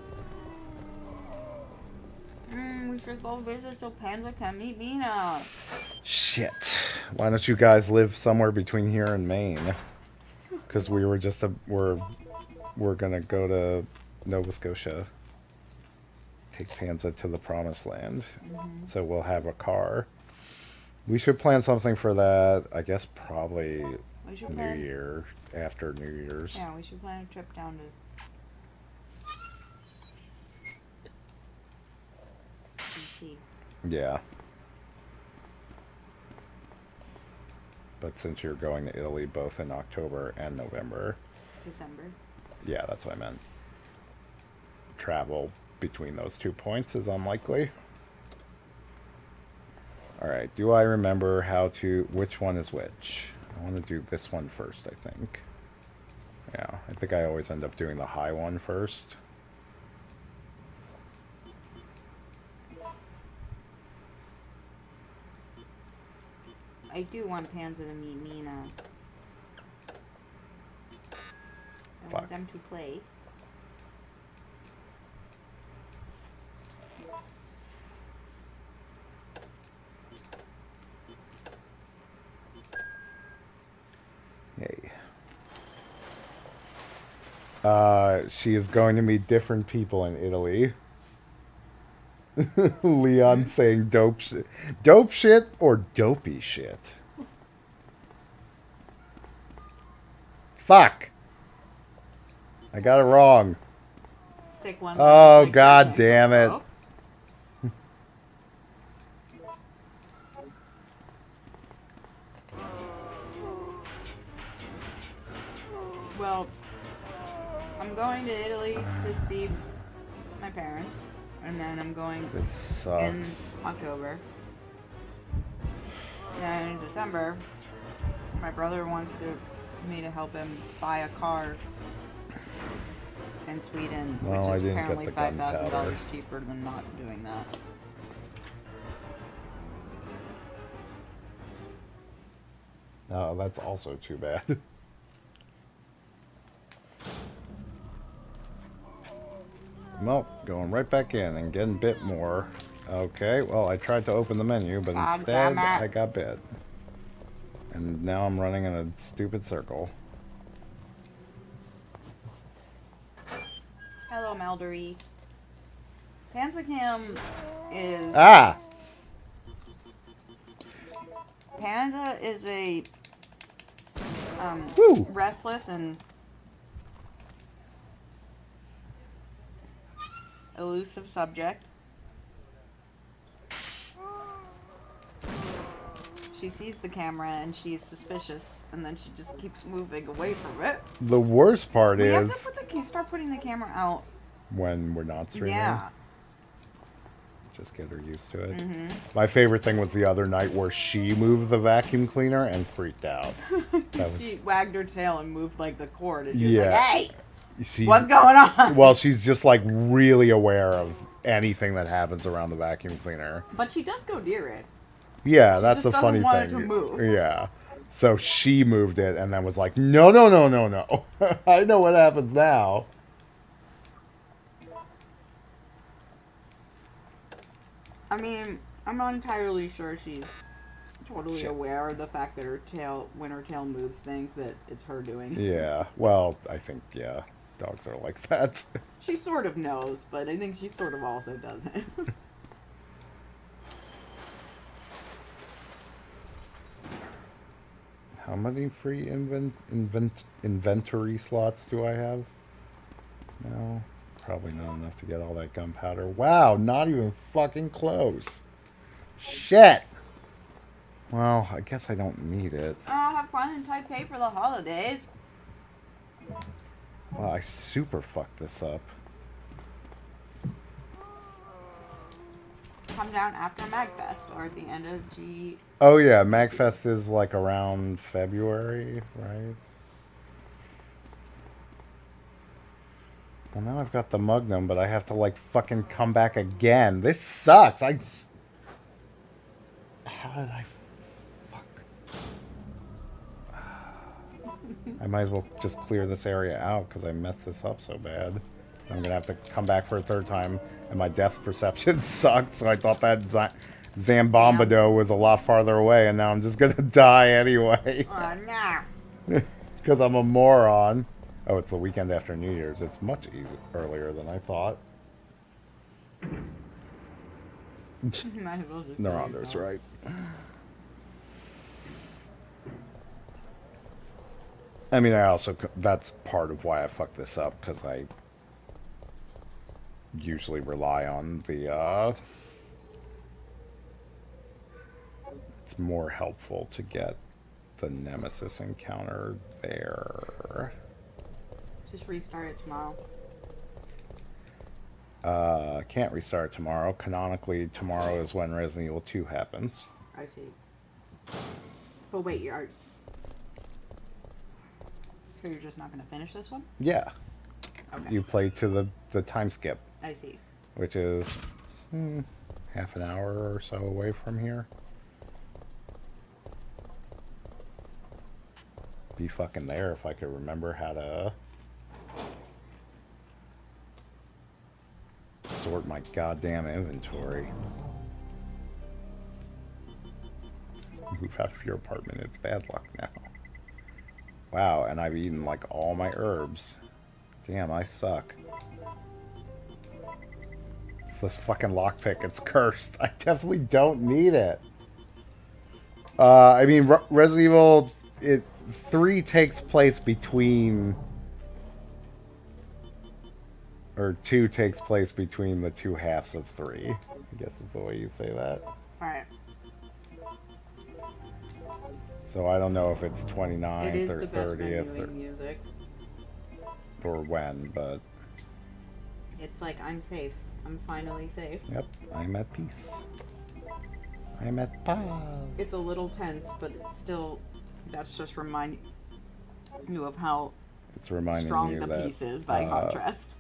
We should go visit so Panza can meet Mina. Shit. Why don't you guys live somewhere between here and Maine? Because we were just we're gonna go to Nova Scotia. Take Panza to the promised land. So we'll have a car. We should plan something for that. I guess probably We should New plan. Year, after New Year's. Yeah, we should plan a trip down to DC. Yeah. But since you're going to Italy both in October and November, December. yeah, that's what I meant. Travel between those 2 points is unlikely. Alright, do I remember how to... Which one is which? I want to do this one first, I think. Yeah, I think I always end up doing the high one first. I do want Panza to meet Nina. I Fuck. want them to play. Yay. She is going to meet different people in Italy. Leon saying dope shit. Dope shit or dopey shit? Fuck. I got it wrong. Sick one. Oh, Like, god okay. damn it. Oh. Well, I'm going to Italy to see my parents, and then I'm going This in sucks. October. And then in December, my brother wants me to help him buy a car in Sweden, Well, I which is didn't get apparently the $5,000 gunpowder. cheaper than not doing that. Oh, that's also too bad. Well, going right back in and getting bit more. Okay, well, I tried to open the menu, but God instead damn it. I got bit. And now I'm running in a stupid circle. Hello, Maldory. Panzacam is... Ah! Panda is a Woo. restless and elusive subject. She sees the camera and she's suspicious, and then she just keeps moving away from it. The worst part We have is to start putting the camera out. when we're not streaming. Yeah. Just get her used to it. Mm-hmm. My favorite thing was the other night where she moved the vacuum cleaner and freaked out. That was, She wagged her tail and moved like the cord, and she was Yeah. like, "Hey, she, what's going on?" Well, she's just like really aware of anything that happens around the vacuum cleaner. But she does go near it. Yeah, that's just the funny doesn't want it thing. to move. Yeah. So she moved it and then was like, no, no, no, no, no. I know what happens now. I mean, I'm not entirely sure she's totally Shit. aware of the fact that when her tail moves, things that it's her doing. Yeah. Well, I think, yeah, dogs are like that. She sort of knows, but I think she sort of also doesn't. How many free inventory slots do I have? No, probably not enough to get all that gunpowder. Wow, not even fucking close. Shit. Well, I guess I don't need it. Oh, have fun in Taipei for the holidays. Wow, I super fucked this up. Come down after MagFest or at the end of G. Oh yeah, MagFest is like around February, right? Well, now I've got the Magnum, but I have to like fucking come back again. This sucks. How did I... Fuck. I might as well just clear this area out because I messed this up so bad. I'm gonna have to come back for a third time, and my depth perception sucks, so I thought that Zambombado was a lot farther away, and now I'm just gonna die anyway. Oh, no. Because I'm a moron. Oh, it's the weekend after New Year's. It's much earlier than I thought. Might as well just Neuronder's right. I mean, I also, that's part of why I fucked this up, because I usually rely on the, it's more helpful to get the Nemesis encounter there. Just restart it tomorrow. Can't restart tomorrow. Canonically, tomorrow is when Resident Evil 2 happens. I see. But wait, you're sure you're just not going to finish this one? Yeah. Okay. You play to the time skip. I see. Which is half an hour or so away from here. Be fucking there if I could remember how to sort my goddamn inventory. Move out of your apartment, it's bad luck now. Wow, and I've eaten like all my herbs. Damn, I suck. It's this fucking lockpick, it's cursed. I definitely don't need it. I mean, Resident Evil 3 takes place between... Or 2 takes place between the two halves of 3. I guess is the way you say that. Alright. So I don't know if it's It 29th is or the best 30th menuing music. or when, but... It's like, I'm safe. I'm finally safe. Yep, I'm at peace. I'm at pause. It's a little tense, but it's still... That's just reminding you of how It's reminding strong you the that, piece is by contrast.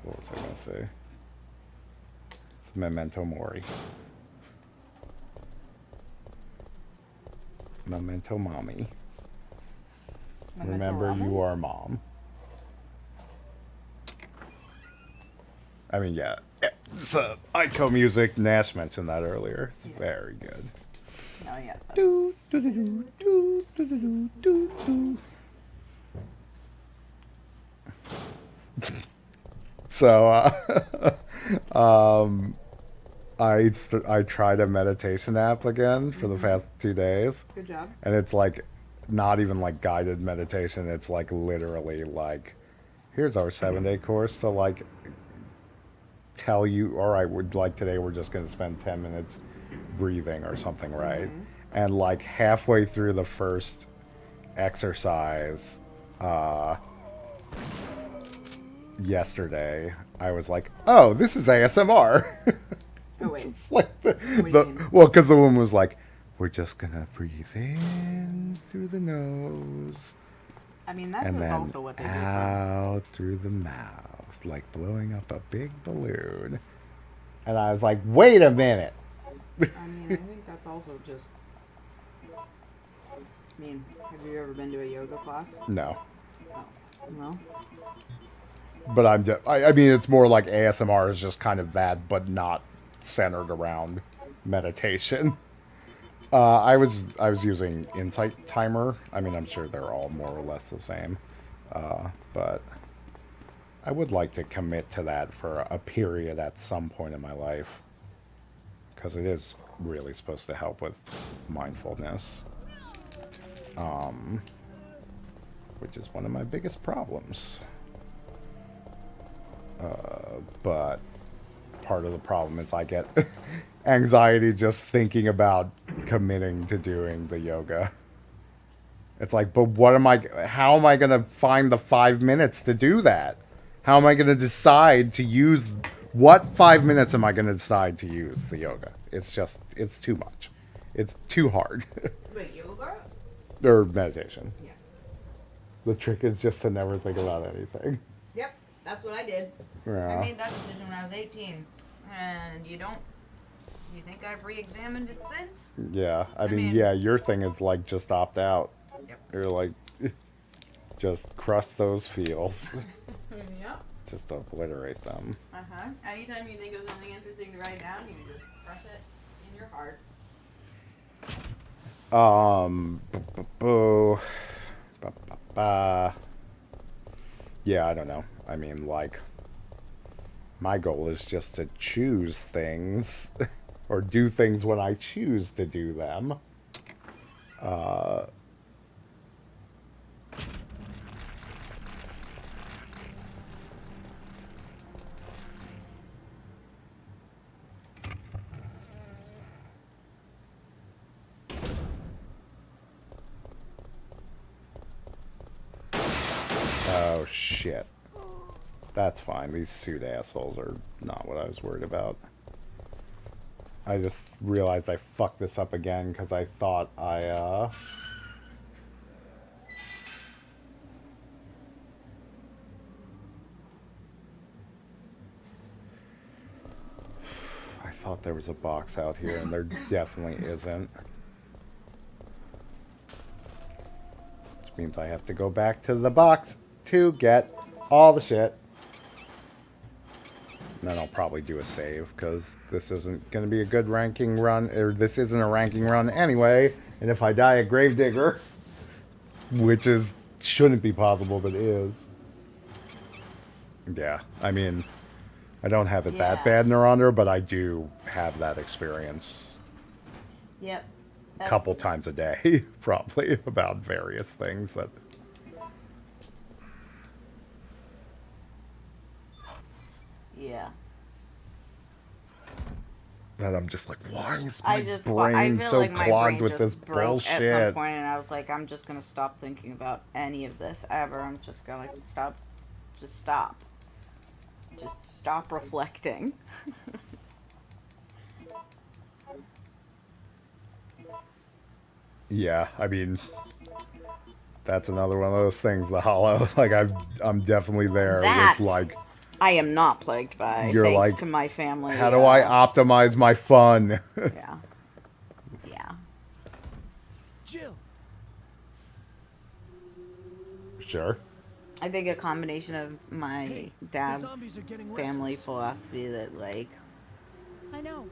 What was I gonna say? It's Memento Mori. Memento Mommy. Memento Remember, ramen? you are mom. I mean, yeah. It's Ico music. Nash mentioned that earlier. It's very good. Oh, yeah. Do, do, do, do, do, do, do, do, do. So, I tried a meditation app again for the past 2 days. Good job. And it's like not even like guided meditation. It's like literally like, here's our 7-day course to like tell you, all right, today we're just going to spend 10 minutes breathing or something, right? And like halfway through the first exercise, yesterday, I was like, oh, this is ASMR. Oh, wait. Like What do you mean? well, because the woman was like, we're just gonna breathe in through the nose I mean, that and was then also what they do. out through the mouth, like blowing up a big balloon. And I was like, wait a minute. I mean, I think that's also just... I mean, have you ever been to a yoga class? No. Oh. No? But I mean, it's more like ASMR is just kind of that, but not centered around meditation. I was using Insight Timer. I mean, I'm sure they're all more or less the same. But I would like to commit to that for a period at some point in my life. Because it is really supposed to help with mindfulness. Which is one of my biggest problems. But part of the problem is I get anxiety just thinking about committing to doing the yoga. It's like, but how am I going to find the 5 minutes to do that? How am I going to decide to use, what 5 minutes am I going to decide to use the yoga? It's too much. It's too hard. Wait, yoga? Or meditation. Yeah. The trick is just to never think about anything. Yep, that's what I did. Yeah. I made that decision when I was 18. And you think I've re-examined it since? Yeah, I mean, mean- your thing is like just opt out. Yep. You're like, just crush those feels. Yep. Just obliterate them. Uh-huh. Anytime you think of something interesting to write down, you can just crush it in your heart. Boo. Ba, ba, ba. Yeah, I don't know. I mean, like, my goal is just to choose things or do things when I choose to do them. Uh, oh, shit. That's fine. These suit assholes are not what I was worried about. I just realized I fucked this up again because I thought I thought there was a box out here, and there definitely isn't. Which means I have to go back to the box to get all the shit. And then I'll probably do a save, because this isn't going to be a good ranking run, or this isn't a ranking run anyway. And if I die a gravedigger, which shouldn't be possible, but is. Yeah, I mean, I don't have it that bad in Under, but I do have that experience. Yep. A couple times a day, probably, about various things that... Yeah. That I'm just like, why is I my feel brain so like my clogged brain with just this broke bullshit? at some point, and I was like, I'm just gonna stop thinking about any of this ever. I'm just gonna stop. Just stop. Just stop reflecting. Yeah, I mean, that's another one of those things, the Hollow. Like, I'm definitely there That with, like... I am not plagued by, You're thanks like, to my family. how do I optimize my fun? Yeah. Yeah. Jill. Sure. I think a combination of my Hey, the dad's zombies are getting family restless. philosophy that, like, I know.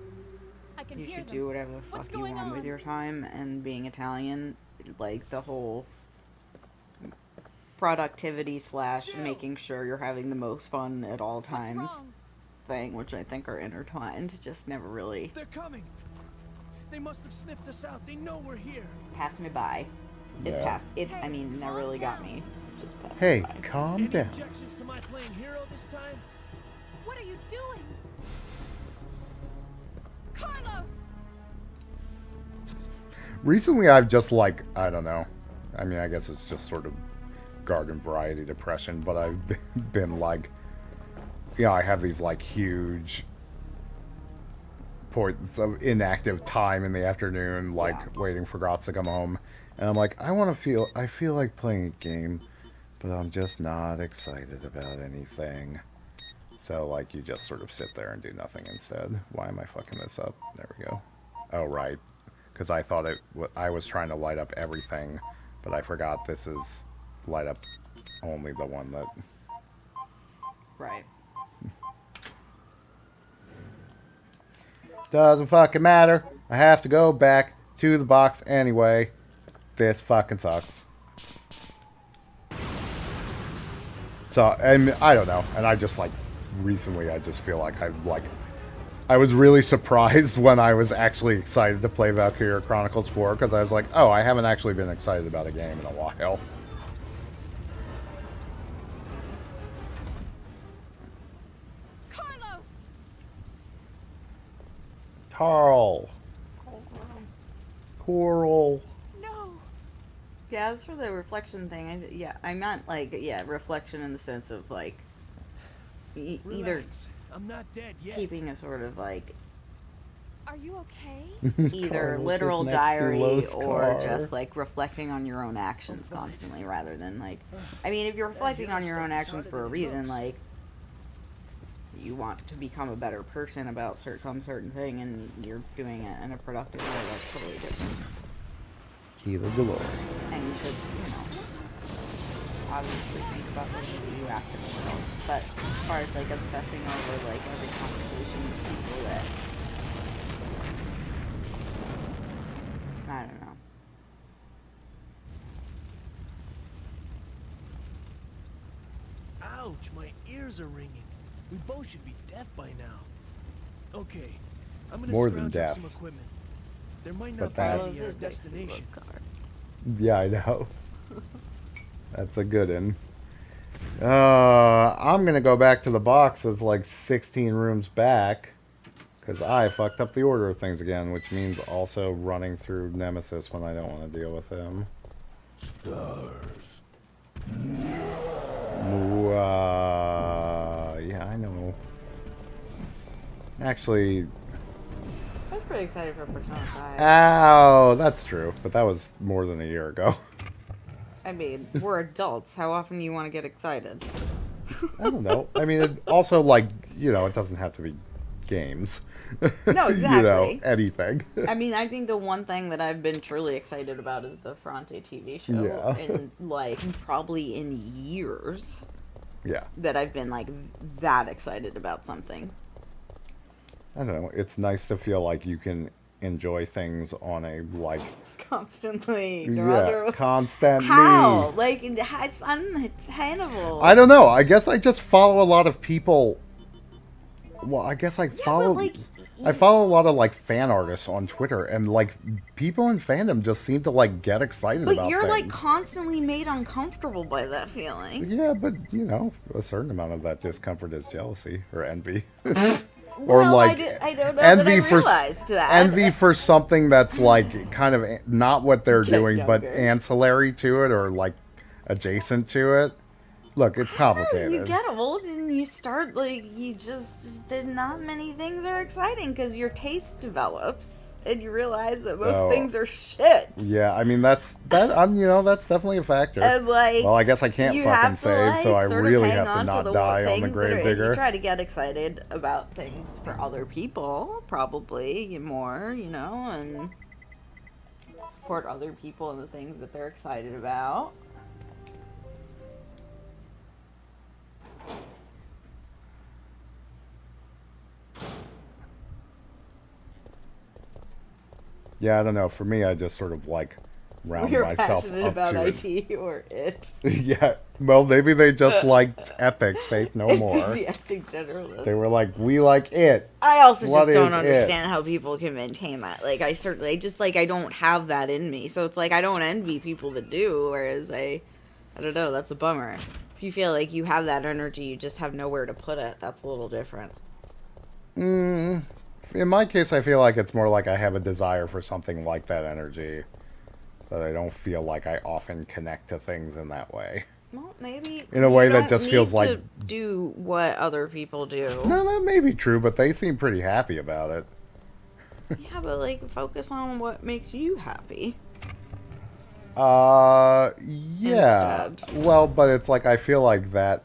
I can you hear should them. do whatever the What's fuck you going want with on? your time, and being Italian, like, the whole productivity slash Jill! making sure you're having the most fun at all What's times wrong? thing, which I think are intertwined, just never really They're coming. They must have sniffed us out. They know we're here. passed me by. It Yeah. passed. I mean, never really got me. It just passed Hey, me by. calm Any down. objections to my playing hero this time? What are you doing? Carlos! Recently, I've just, like, I don't know. I mean, I guess it's just sort of garden variety depression, but I've been, like, you know, I have these, like, huge points of inactive time in the afternoon, like, waiting for Gratz to come home. And I'm like, I feel like playing a game, but I'm just not excited about anything. So, like, you just sort of sit there and do nothing instead. Why am I fucking this up? There we go. Oh, right. Because I thought I was trying to light up everything, but I forgot this is light up only the one that... Right. Doesn't fucking matter. I have to go back to the box anyway. This fucking sucks. So, and I don't know. And I just, like, recently I just feel like I was really surprised when I was actually excited to play Valkyria Chronicles 4, because I was like, oh, I haven't actually been excited about a game in a while. Carlos! Carl. Coral. No! Yeah, as for the reflection thing, I meant, like, reflection in the sense of, like, either Relax. I'm not dead yet. keeping a sort of, like, Are you okay? either Carlos is literal next to diary Lo's or car. just, like, reflecting on your own actions constantly rather than, like, I mean, if you're reflecting on your own actions for a reason, like, you want to become a better person about some certain thing and you're doing it in a productive way, that's totally different. Key to glory. And you should, you know, obviously think about what you do after the world. But as far as, like, obsessing over, like, every conversation with people that, I don't know. Ouch, my ears are ringing. We both should be deaf by now. Okay, I'm gonna More than scrounge deaf. up some equipment. There might But not that- be any destination. Yeah, I know. That's a good one. I'm gonna go back to the box that's like 16 rooms back. Because I fucked up the order of things again, which means also running through Nemesis when I don't want to deal with him. Yeah, I know. Actually, I was pretty excited for Persona 5. ow, that's true. But that was more than a year ago. I mean, we're adults. How often do you want to get excited? I don't know. I mean, it also, like, you know, it doesn't have to be games. No, You know, exactly. anything. I mean, I think the one thing that I've been truly excited about is the Fronte TV show. Yeah. And, like, probably in years Yeah. that I've been, like, that excited about something. I don't know. It's nice to feel like you can enjoy things on a, like, Constantly. yeah, constantly. How? Like, it's unattainable. I don't know. I guess I just follow a lot of people. Well, I guess I follow. like, I follow a lot of like fan artists on Twitter, and like people in fandom just seem to like get excited But about you're, things. like, constantly made uncomfortable by that feeling. Yeah, but you know, a certain amount of that discomfort is jealousy or envy. Or Well, like I don't know envy that I for realized that. envy for something that's like kind of not what they're Get doing, but younger. ancillary to it or like adjacent to it. Look, it's complicated. You get old and you start, like, there's not many things are exciting because your taste develops and you realize that most Oh. things are shit. Yeah, I mean that's definitely a factor. And, like, well, I guess I can't you fucking have to, save, like, so I sort of really hang have to on not the die on the things that grave are- digger. You try to get excited about things for other people, probably more, you know, and support other people in the things that they're excited about. Yeah, I don't know. For me, I just sort of like round You're myself passionate up about to it. IT or it. Yeah, well, maybe they just liked Epic, Faith No More. Enthusiastic generalist. They were like, we like it. I also What just don't is it? understand how people can maintain that. Like, I don't have that in me. So it's like, I don't envy people that do, whereas I don't know, that's a bummer. If you feel like you have that energy, you just have nowhere to put it, that's a little different. In my case, I feel like it's more like I have a desire for something like that energy. That I don't feel like I often connect to things in that way. Well, maybe In a you way that don't just need feels to like- do what other people do. No, that may be true, but they seem pretty happy about it. Yeah, but, like, focus on what makes you happy. Yeah. Instead. Well, but it's like I feel like that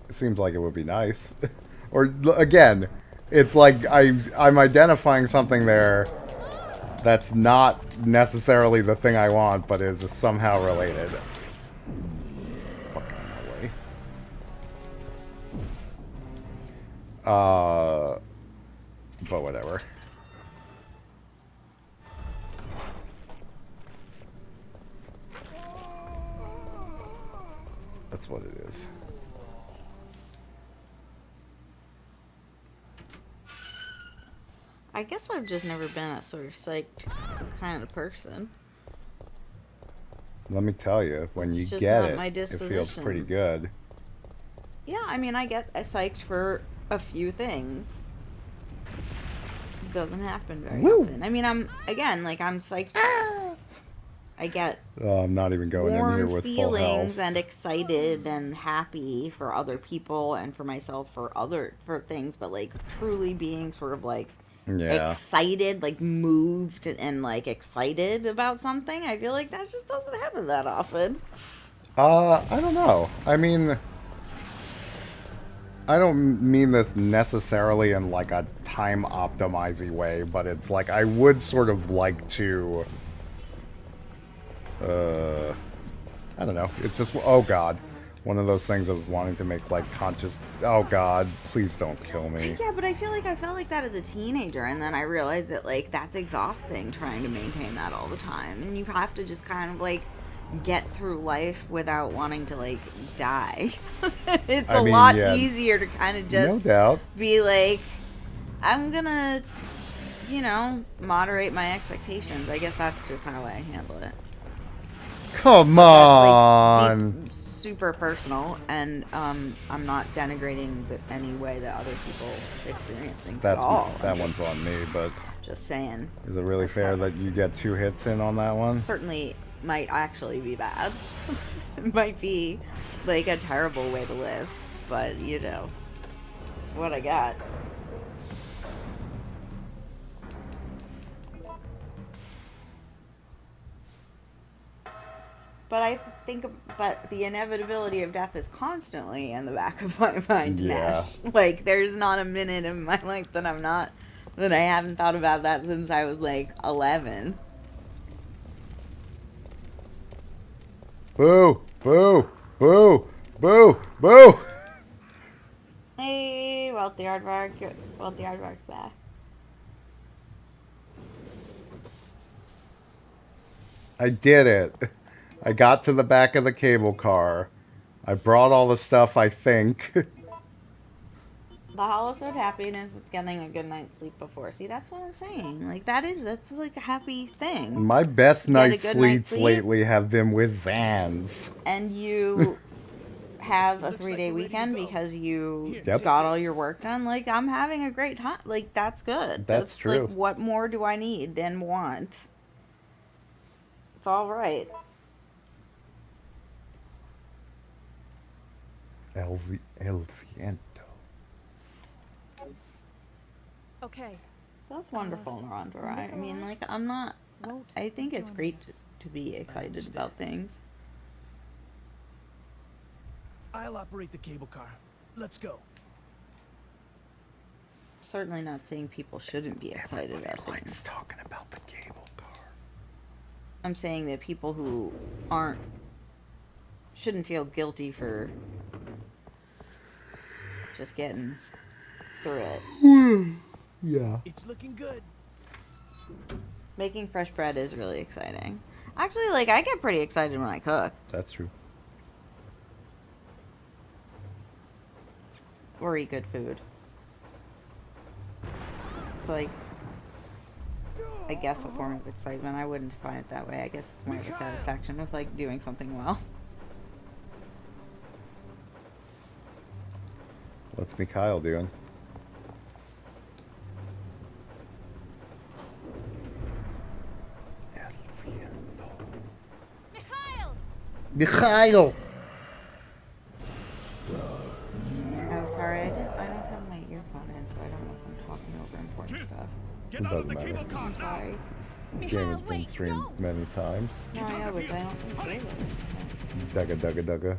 seems like it would be nice. Or again, it's like I'm identifying something there that's not necessarily the thing I want, but is somehow related. Fucking way. But whatever. That's what it is. I guess I've just never been a sort of psyched kind of person. Let me tell you, when It's you just get not it, my it feels disposition. pretty good. Yeah, I mean, I get psyched for a few things. Doesn't happen very Woo. often. I mean, I'm psyched. I get Oh, I'm not even going in here warm with full feelings health. and excited and happy for other people and for myself for things, but like truly being sort of like Yeah. excited, like moved and like excited about something, I feel like that just doesn't happen that often. I don't know. I mean, I don't mean this necessarily in like a time optimizing way, but it's like I would sort of like to, I don't know. It's just, oh God, one of those things of wanting to make like conscious, oh God, please don't kill me. Yeah, but I feel like I felt like that as a teenager, and then I realized that like that's exhausting trying to maintain that all the time, and you have to just kind of like get through life without wanting to like die. It's I a mean, lot yeah. easier to kind of No just doubt. be like, I'm gonna, you know, moderate my expectations. I guess that's just how I handle it. Come That's on. like deep, super personal, and I'm not denigrating any way that other people experience things That's at all. that I'm one's on me, but just saying. is it really That's fair how- that you get 2 hits in on that one? Certainly might actually be bad. It might be like a terrible way to live, but you know, it's what I got. But I think, but the inevitability of death is constantly in the back of my mind, Yeah. Nash. Like, there's not a minute in my life that I haven't thought about that since I was like 11. Boo! Boo! Boo! Boo! Boo! Hey, wealthy aardvark's back. I did it. I got to the back of the cable car. I brought all the stuff, I think. The hollow sword happiness is getting a good night's sleep before. See, that's what I'm saying. Like, that's like a happy thing. My best Get a night's good night's sleeps sleep. lately have been with Zans. And you have a Looks like 3-day we're ready to weekend go. because you Yep. got all your work done. Like, I'm having a great time. Like, that's good. That's true. Like, what more do I need and want? It's all right. El Viento. Okay. That's wonderful, Narandra. Right? I mean, like, I'm not. Won't I think be it's joining great us. to be excited about things. I'll operate the cable car. Let's go. Certainly not saying people shouldn't be excited about things. talking about the cable car. I'm saying that people who shouldn't feel guilty for just getting through it. Yeah. It's looking good. Making fresh bread is really exciting. Actually, like, I get pretty excited when I cook. That's true. Or eat good food. It's like, I guess, a form of excitement. I wouldn't define it that way. I guess it's more of a satisfaction with, like, doing something well. What's Mikhail doing? Mikhail! Oh, sorry, I don't have my earphone in, so I don't know if I'm talking over important stuff. Get It out of doesn't the cable matter. car I'm now! sorry. This game has been streamed many times. No, I know, but I don't think Dugga.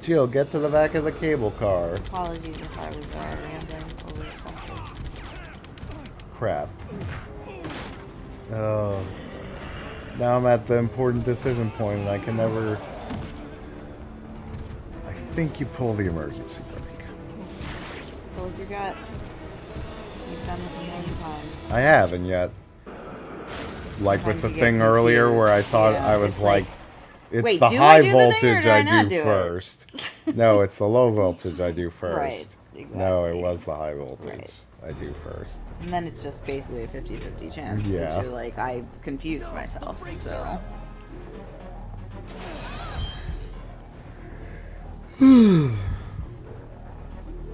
Jill, get to the back of the cable car. Apologies if I was rambling over something. Crap. Oh. Now I'm at the important decision point and I can never... I think you pull the emergency brake. Go with your gut. You've done this a million times. I haven't yet. Like with Sometimes the you get thing earlier where I confused. thought Yeah, I was it's like, like, it's wait, the do high I do the thing or voltage do I I not do do it? first. No, it's the low voltage I do first. Right, No, it exactly. was the high voltage Right. I do first. And then it's just basically a 50-50 chance. Yeah. Because you're like, I confused myself, so...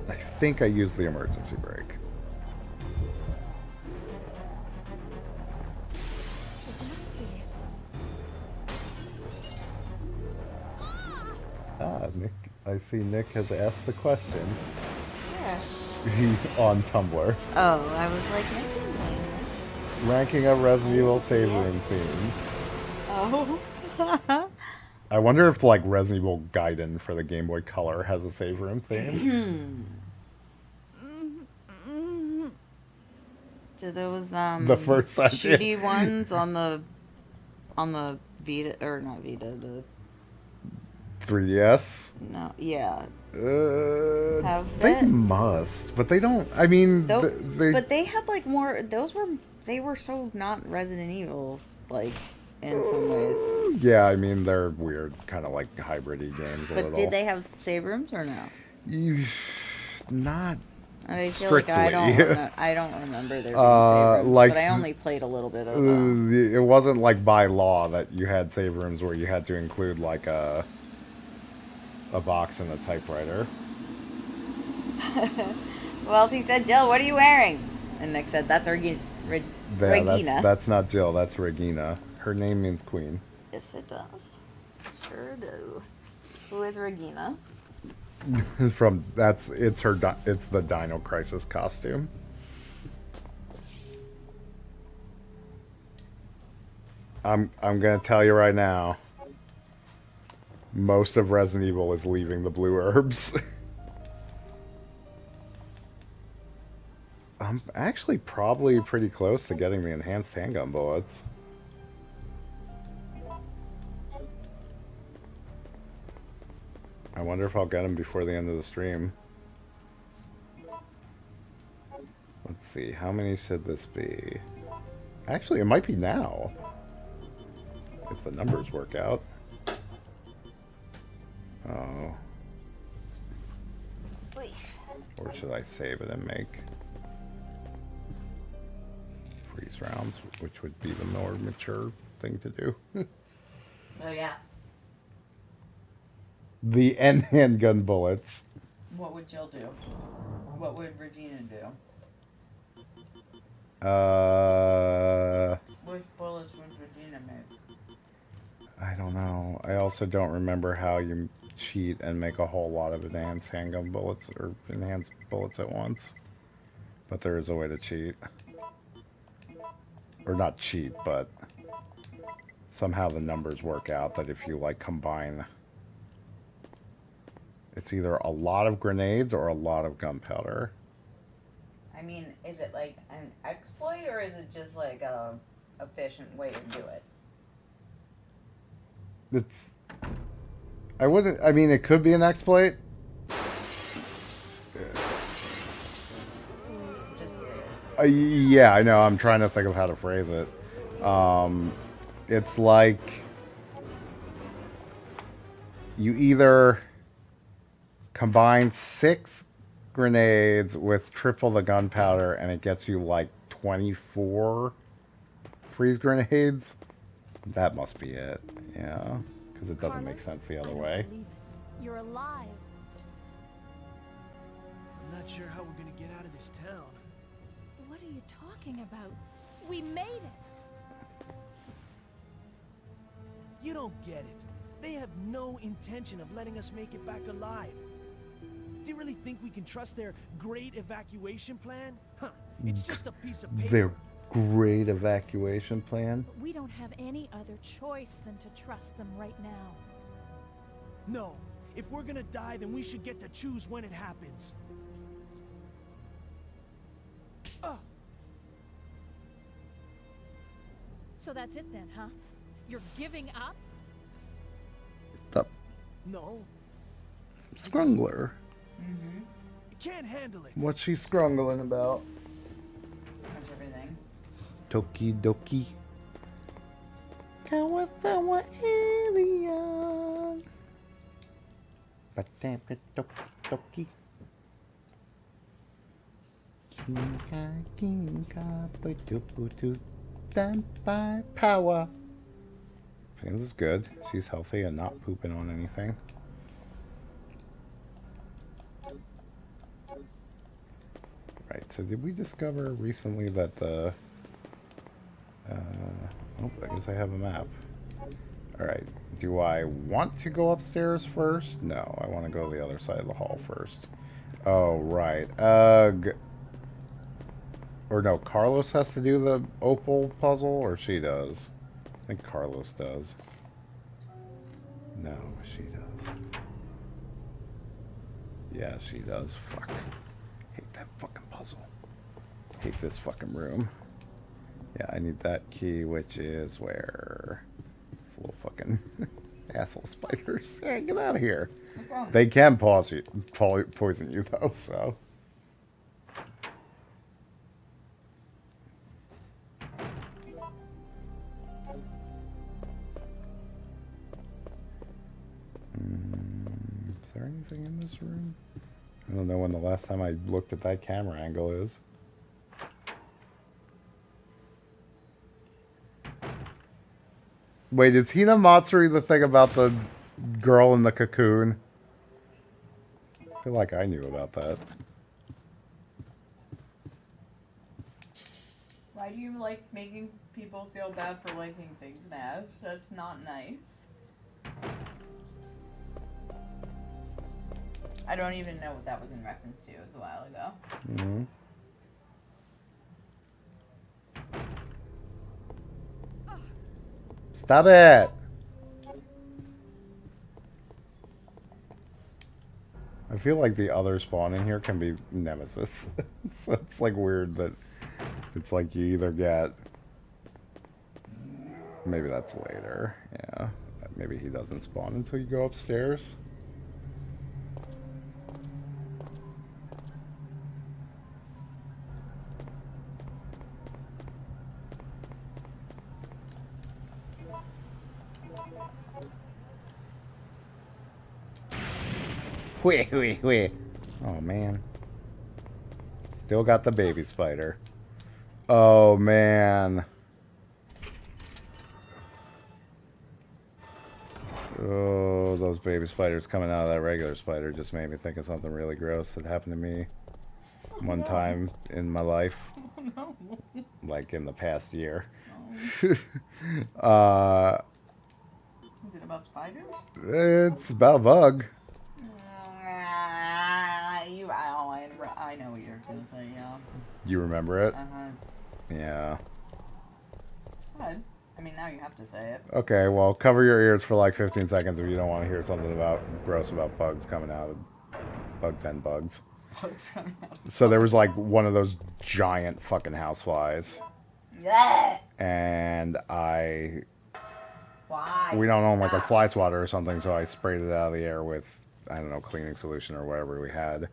I think I used the emergency brake. This must be it. Ah, Nick. I see Nick has asked the question Yeah. on Tumblr. Oh, I was like, maybe. Ranking of Resident Evil save room themes. Oh. I wonder if like Resident Evil Gaiden for the Game Boy Color has a save room theme. Do those The first I did. shooty ones on the Vita, or not Vita, the 3DS. no, yeah. They it? must, but they don't. I mean, But they had like more. They were so not Resident Evil like in some ways. Yeah, I mean, they're weird, kind of like hybrid-y games a But little. did they have save rooms or no? Not I feel strictly. like I don't remember there being save rooms, like but I only played a little bit of them. it wasn't like by law that you had save rooms where you had to include like a box and a typewriter. Well, he said, Jill, what are you wearing? And Nick said, that's Regina. That's not Jill, that's Regina. Her name means queen. Yes, it does. Sure do. Who is Regina? It's the Dino Crisis costume. I'm gonna tell you right now, most of Resident Evil is leaving the blue herbs. I'm actually probably pretty close to getting the enhanced handgun bullets. I wonder if I'll get them before the end of the stream. Let's see, how many should this be? Actually, it might be now. If the numbers work out. Oh. Wait. Or should I save it and make freeze rounds, which would be the more mature thing to do. Oh, yeah. The end handgun bullets. What would Jill do? What would Regina do? Which bullets would Regina make? I don't know. I also don't remember how you cheat and make a whole lot of enhanced handgun bullets or enhanced bullets at once. But there is a way to cheat. Or not cheat, but somehow the numbers work out that if you like combine, it's either a lot of grenades or a lot of gunpowder. I mean, is it like an exploit or is it just like a efficient way to do it? I mean, it could be an exploit. Just curious. Yeah, I know. I'm trying to think of how to phrase it. It's like you either combine 6 grenades with triple the gunpowder and it gets you like 24 freeze grenades. That must be it. Yeah, because it doesn't make sense the other way. You're alive. I'm not sure how we're gonna get out of this town. What are you talking about? We made it. You don't get it. They have no intention of letting us make it back alive. Do you really think we can trust their great evacuation plan? Huh, it's just a piece of paper. Their great evacuation plan? But we don't have any other choice than to trust them right now. No, if we're gonna die, then we should get to choose when it happens. So that's it then, huh? You're giving up? No. Scrungler. Can't handle it. What's she scrungling about? That's everything. Toki doki. Kawasawa alien. Patapa toki toki. Kinka kinka putu by power. This is good. She's healthy and not pooping on anything. Right, so did we discover recently that the... oh, I guess I have a map. Alright, do I want to go upstairs first? No, I want to go the other side of the hall first. Oh, right. Or no, Carlos has to do the opal puzzle, or she does? I think Carlos does. No, she does. Yeah, she does. Fuck. Hate that fucking puzzle. Hate this fucking room. Yeah, I need that key, which is where? This little fucking asshole spiders. Hey, get out of here. They can poison you, though, so... anything in this room? I don't know when the last time I looked at that camera angle is. Wait, is Hinamatsuri the thing about the girl in the cocoon? I feel like I knew about that. Why do you like making people feel bad for liking things, Nash? That's not nice. I don't even know what that was in reference to. It was a while ago. Mm-hmm. Stop it! I feel like the other spawn in here can be Nemesis. So it's like weird that it's like you either get... Maybe that's later. Yeah. Maybe he doesn't spawn until you go upstairs. Wee. Oh, man. Still got the baby spider. Oh, man. Oh, those baby spiders coming out of that regular spider just made me think of something really gross that happened to me one time in my life. Oh, no. Like in the past year. Oh. Is it about spiders? It's about a bug. I know what you're gonna say, yeah. You remember it? Uh-huh. Yeah. Good. I mean, now you have to say it. Okay, well, cover your ears for like 15 seconds if you don't want to hear something about gross about bugs coming out of bugs and bugs. Bugs coming out of So there was like one of those giant fucking houseflies. Yeah. And Why? we don't own like a fly swatter or something, so I sprayed it out of the air with, I don't know, cleaning solution or whatever we had.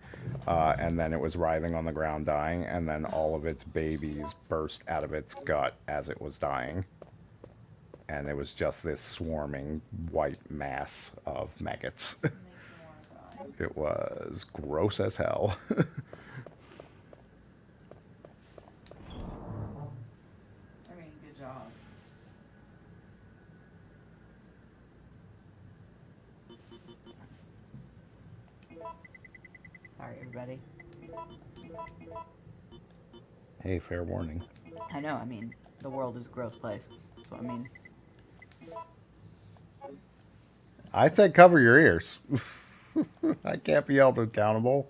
And then it was writhing on the ground dying, and then all of its babies burst out of its gut as it was dying. And it was just this swarming white mass of maggots. It was gross as hell. I mean, good job. Sorry, everybody. Hey, fair warning. I know, I mean, the world is a gross place. That's what I mean. I said cover your ears. I can't be held accountable.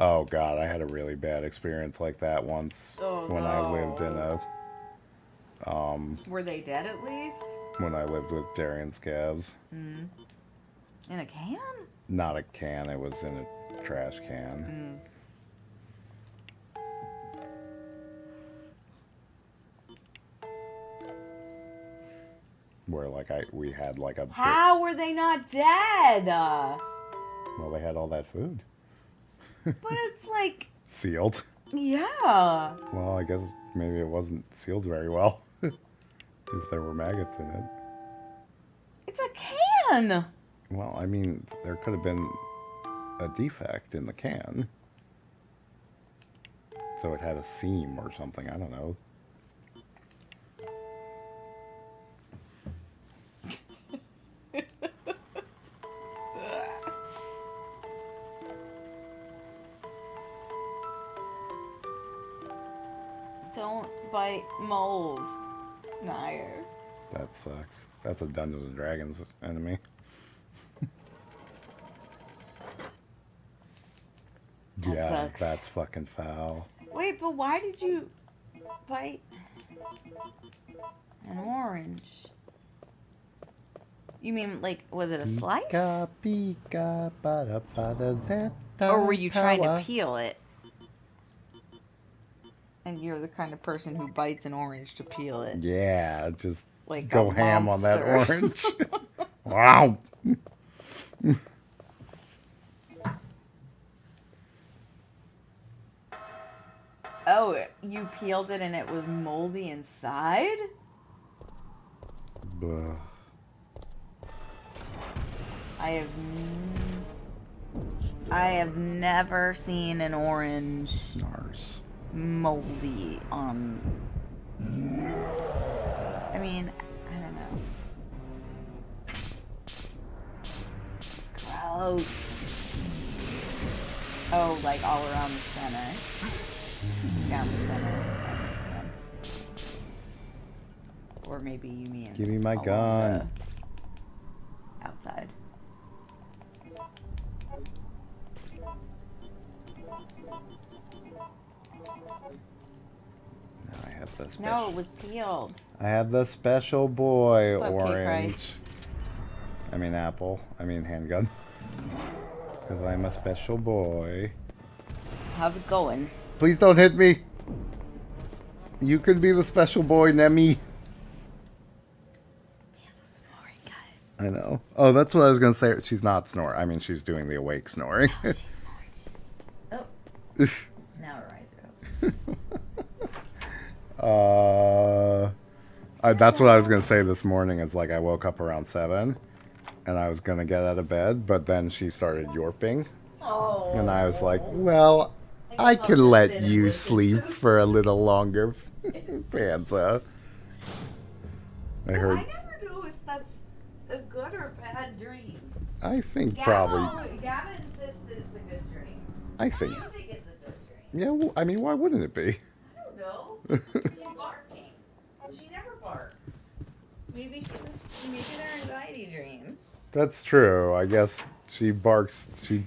Oh god, I had a really bad experience like that once when I lived in a Were they dead at least? when I lived with Darian Scabs. Mm. In a can? Not a can, it was in a trash can. Where like we had like a How were they not dead? well, they had all that food. But it's like, Sealed. yeah. Well, I guess maybe it wasn't sealed very well. If there were maggots in it. It's a can. Well, I mean, there could have been a defect in the can. So it had a seam or something, I don't know. Don't bite mold, Nair. That sucks. That's a Dungeons and Dragons enemy. That Yeah, sucks. that's fucking foul. Wait, but why did you bite an orange? You mean, like, was it a slice? Pika, pika, bada, bada, zeta, Or were you trying to power. peel it? And you're the kind of person who bites an orange to peel it. Yeah, just Like go a ham on that monster. orange. Wow. Oh, you peeled it and it was moldy inside? Ugh. I have never seen an orange Snars. moldy on. I mean, I don't know. Gross. Oh, like all around the center. Down the center. That makes sense. Or maybe you mean. Give me my along gun. the outside. Now I have the special. No, it was peeled. I have the special boy It's okay, orange. Price. I mean apple. I mean handgun. Because I'm a special boy. How's it going? Please don't hit me. You could be the special boy, Nemi. It's a snoring, guys. I know. Oh, that's what I was going to say. She's not snoring. I mean, she's doing the awake snoring. She's snoring. Oh. Now her eyes are open. That's what I was going to say this morning. Is like I woke up around 7 and I was going to get out of bed, but then she started yorping. Oh. And I was like, well, I guess I'll can just let sit and you listen sleep to for a little longer, Panza. I heard. I never know if that's a good or bad dream. I think probably. Gavin insisted it's a good dream. I think. You think it's a good dream? Yeah, well, I mean, why wouldn't it be? I don't know. She's barking. She never barks. Maybe maybe they're anxiety dreams. That's true. I guess she barks. She's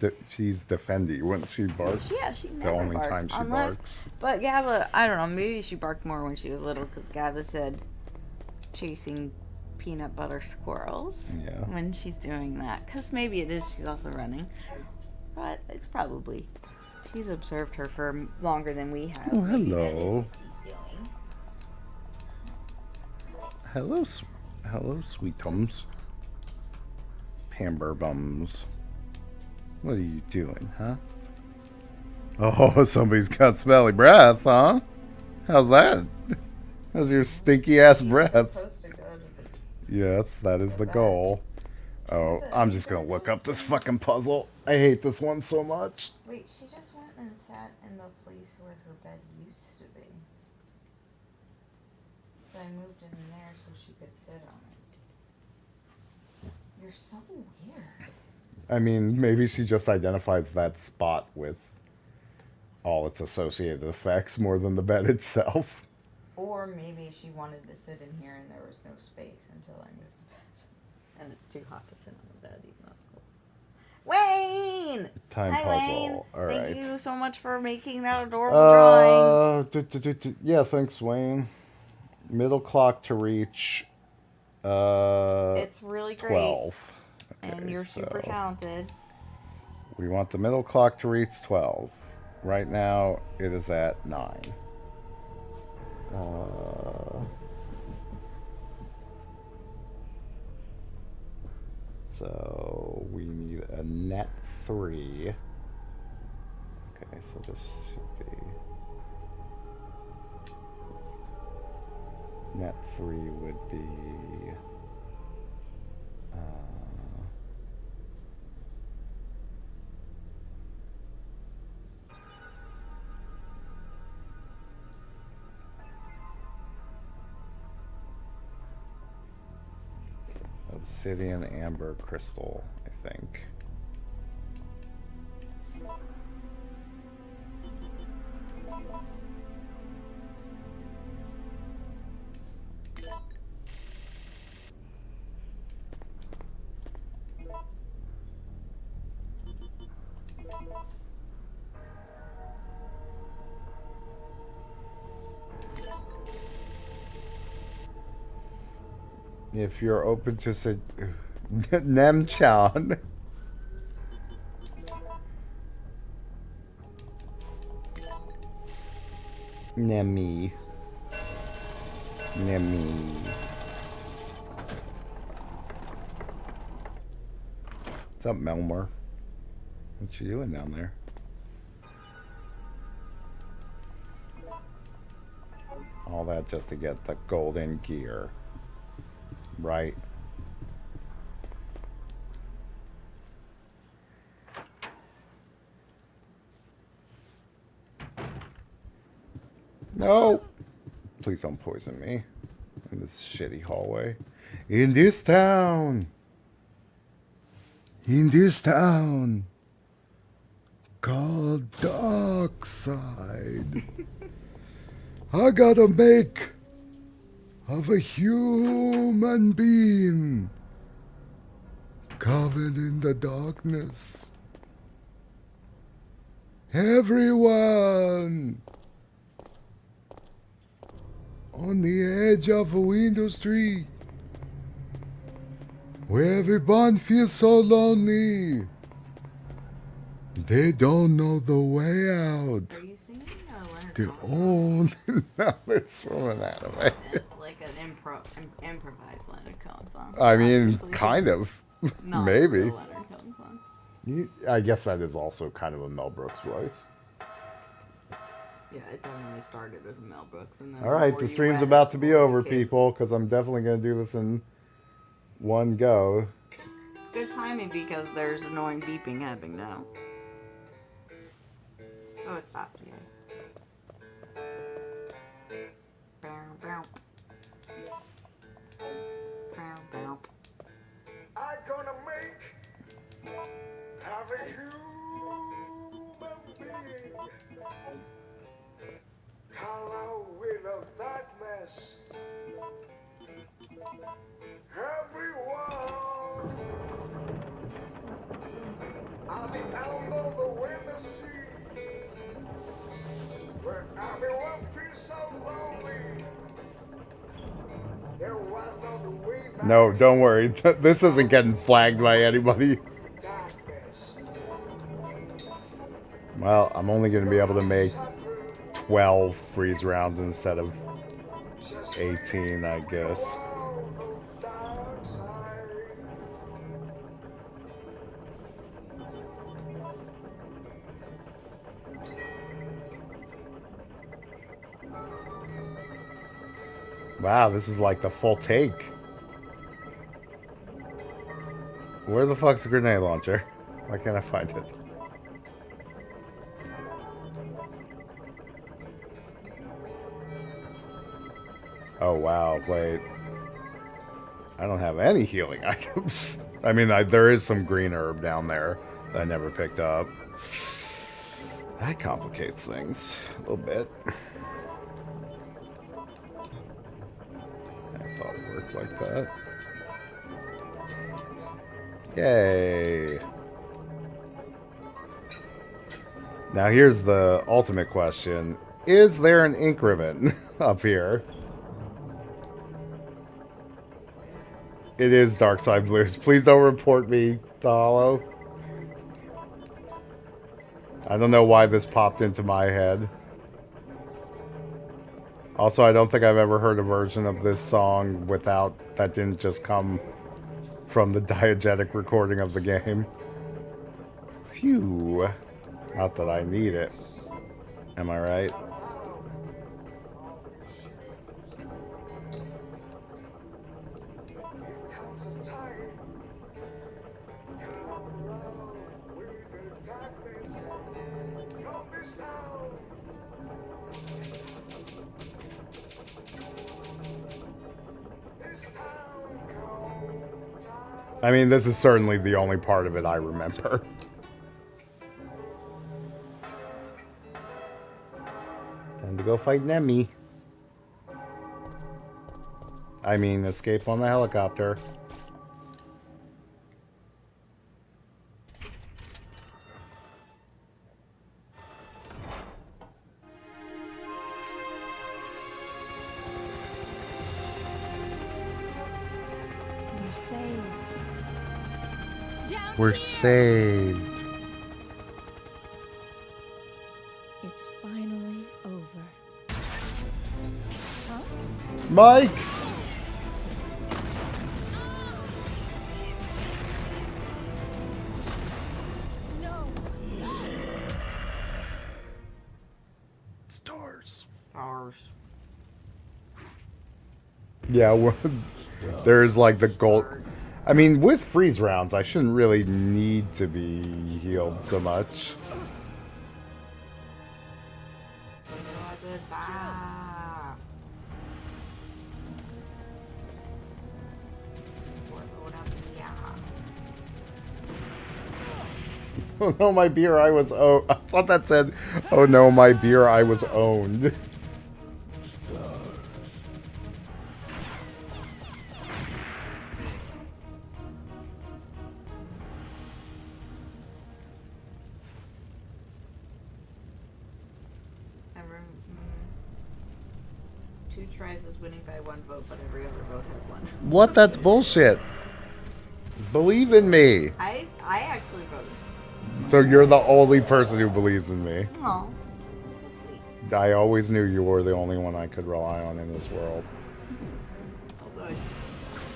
defendy when she barks. Yeah, she never The only barks, time she unless- barks. But Gava, I don't know. Maybe she barked more when she was little because Gava said chasing peanut butter squirrels Yeah. when she's doing that. Because maybe it is. She's also running. But it's probably. She's observed her for longer than we have. Oh, Maybe that is hello. what she's doing. Hello, sweetums. Pamber bums. What are you doing, huh? Oh, somebody's got smelly breath, huh? How's that? How's your stinky ass breath? Supposed to go to the Yes, that is the goal. Oh, I'm just gonna look up this fucking puzzle. I hate this one so much. Wait, she just went and sat in the place where her bed used to be. So I moved in there so she could sit on it. You're so weird. I mean, maybe she just identifies that spot with all its associated effects more than the bed itself. Or maybe she wanted to sit in here and there was no space until I moved the bed. And it's too hot to sit on the bed, even though it's cold. Wayne! Time Hi, puzzle. Wayne. All right. Thank you so much for making that adorable drawing. Yeah, thanks, Wayne. Middle clock to reach. It's really great. 12. And Okay, you're super so talented. we want the middle clock to reach 12. Right now, it is at 9. So we need a net 3. Okay, so this should be net 3 would be obsidian, amber, crystal, I think. If you're open to Nemchan. Nemi. Nemi. What's up, Melmore? What you doing down there? All that just to get the golden gear. Right. No! Please don't poison me in this shitty hallway. In this town! In this town! Called Darkside. I got a make of a human being covered in the darkness. Everyone on the edge of a window street where everyone feels so lonely. They don't know the way out. Are you singing Leonard Their Cohen? own. No, it's from an anime. Like an improvised Leonard Cohen song. I mean, Obviously. kind of. Not Maybe. the Leonard Cohen song. I guess that is also kind of a Mel Brooks voice. Yeah, it definitely started as a Mel Brooks. And then All right, before the you stream's went, about to be before you over, came- people, because I'm definitely going to do this in one go. Good timing because there's annoying beeping happening now. Oh, it stopped. Yeah. Bow, bow. Bow, bow. I'm gonna make every human being come out with a darkness. Everyone at the end of the window seat, where everyone feels so lonely. There was no way back. No, don't worry. This isn't getting flagged by anybody. Darkness. Well, I'm only going to be able to make 12 freeze rounds instead of 18, I guess. Wow, this is like the full take. Where the fuck's the grenade launcher? Why can't I find it? Oh wow, wait. I don't have any healing items. I mean, there is some green herb down there that I never picked up. That complicates things a little bit. I thought it worked like that. Yay. Now here's the ultimate question. Is there an ink ribbon up here? It is Darkside Blues. Please don't report me, the Hollow. I don't know why this popped into my head. Also, I don't think I've ever heard a version of this song without that didn't just come from the diegetic recording of the game. Phew. Not that I need it. Am I right? I mean, this is certainly the only part of it I remember. Time to go fight Nemi. I mean, escape on the helicopter. We're saved. Down We're here! saved. It's finally over. Mike! No. Stars. Ours. Yeah, there's like the gold. I mean, with freeze rounds, I shouldn't really need to be healed so much. Goodbye. Oh no, my beer, I was owned. I thought that said, oh no, my beer, I was owned. Two tries is winning by one vote, but every other vote has one. What? That's bullshit. Believe in me. I actually voted. So you're the only person who believes in me. Oh, so sweet. I always knew you were the only one I could rely on in this world. Also,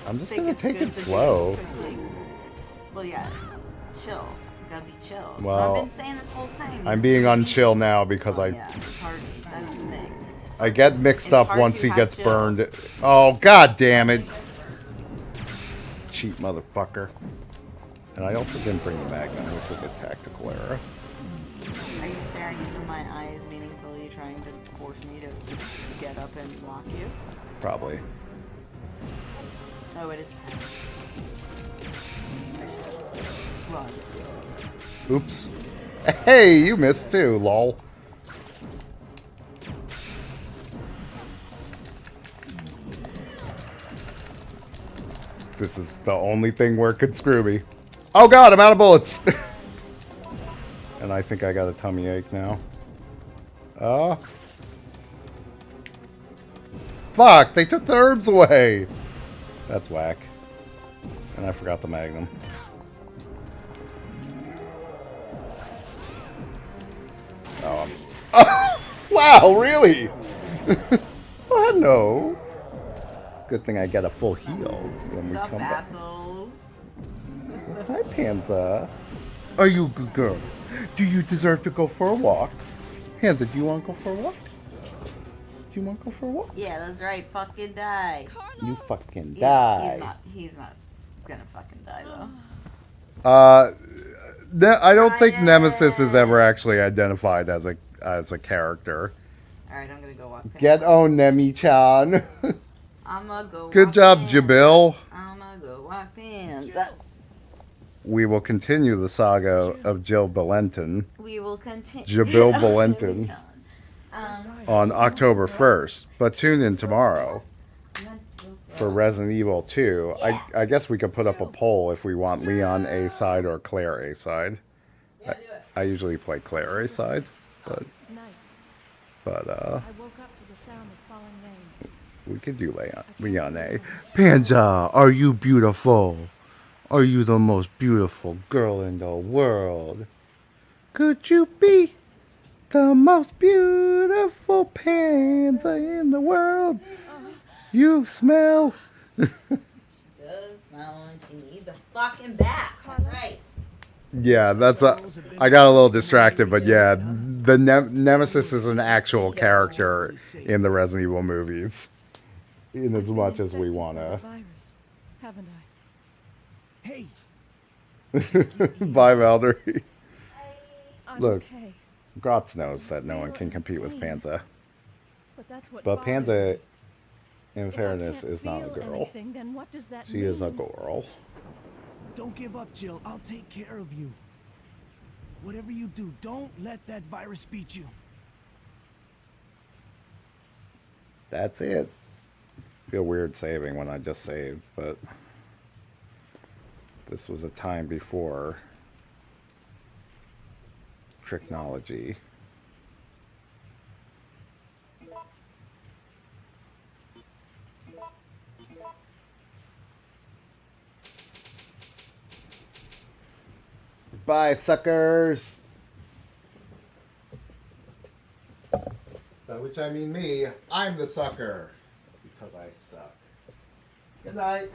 I'm just think gonna it's take good it to do slow. quickly. Well, yeah, chill. You gotta be chill. That's Well, what I've been saying this whole time. I'm being unchill now because Yeah, it's hard. That's the thing. I get mixed It's up hard once to he have gets chill. burned. Oh, god damn it. Cheap motherfucker. And I also didn't bring the Magnum, which was a tactical error. Are you staring into my eyes meaningfully, trying to force me to get up and block you? Probably. Oh, it is 10. Run. Oops. Hey, you missed too, lol. This is the only thing where it could screw me. Oh god, I'm out of bullets! And I think I got a tummy ache now. Fuck, they took the herbs away! That's whack. And I forgot the Magnum. Oh, oh wow, really? Oh, hello. Good thing I get a full heal when we Sup, come back. assholes? Hi, Panza. Are you a good girl? Do you deserve to go for a walk? Panza, do you want to go for a walk? Do you want to go for a walk? Yeah, that's right. Fucking die. You fucking He's die. He's not gonna fucking die though. I don't think Nemesis is ever actually identified as a character. All right, I'm gonna go walk. Get on, Nemi-chan. I'ma go. Good walk job, pins. Jabil. I'ma go walk pins. We will continue the saga of Jill Belenton. We will continue. Jabil Belenton on October 1st, but tune in tomorrow for Resident Evil 2. I guess we could put up a poll if we want Leon A side or Claire A side. I usually play Claire A side, but I woke up to the sound of falling rain. we could do Leon A. Panja, are you beautiful? Are you the most beautiful girl in the world? Could you be the most beautiful Panza in the world? You smell. Does smell and she needs a fucking bath. That's right. Yeah, I got a little distracted, but yeah, the Nemesis is an actual character in the Resident Evil movies. In as much as we want to. Virus, haven't I? Hey, Bye, Valdery. I'm Look, okay, Grotz knows that no one can compete with Panza. but that's what But bothers Panza, me. in If I fairness, can't is not a feel girl. anything, then what does that She is a mean? girl. don't give up, Jill. I'll take care of you. Whatever you do, don't let that virus beat you. That's it. Feel weird saving when I just saved, but this was a time before technology. Bye, suckers. By which I mean me. I'm the sucker. because I suck. Good night.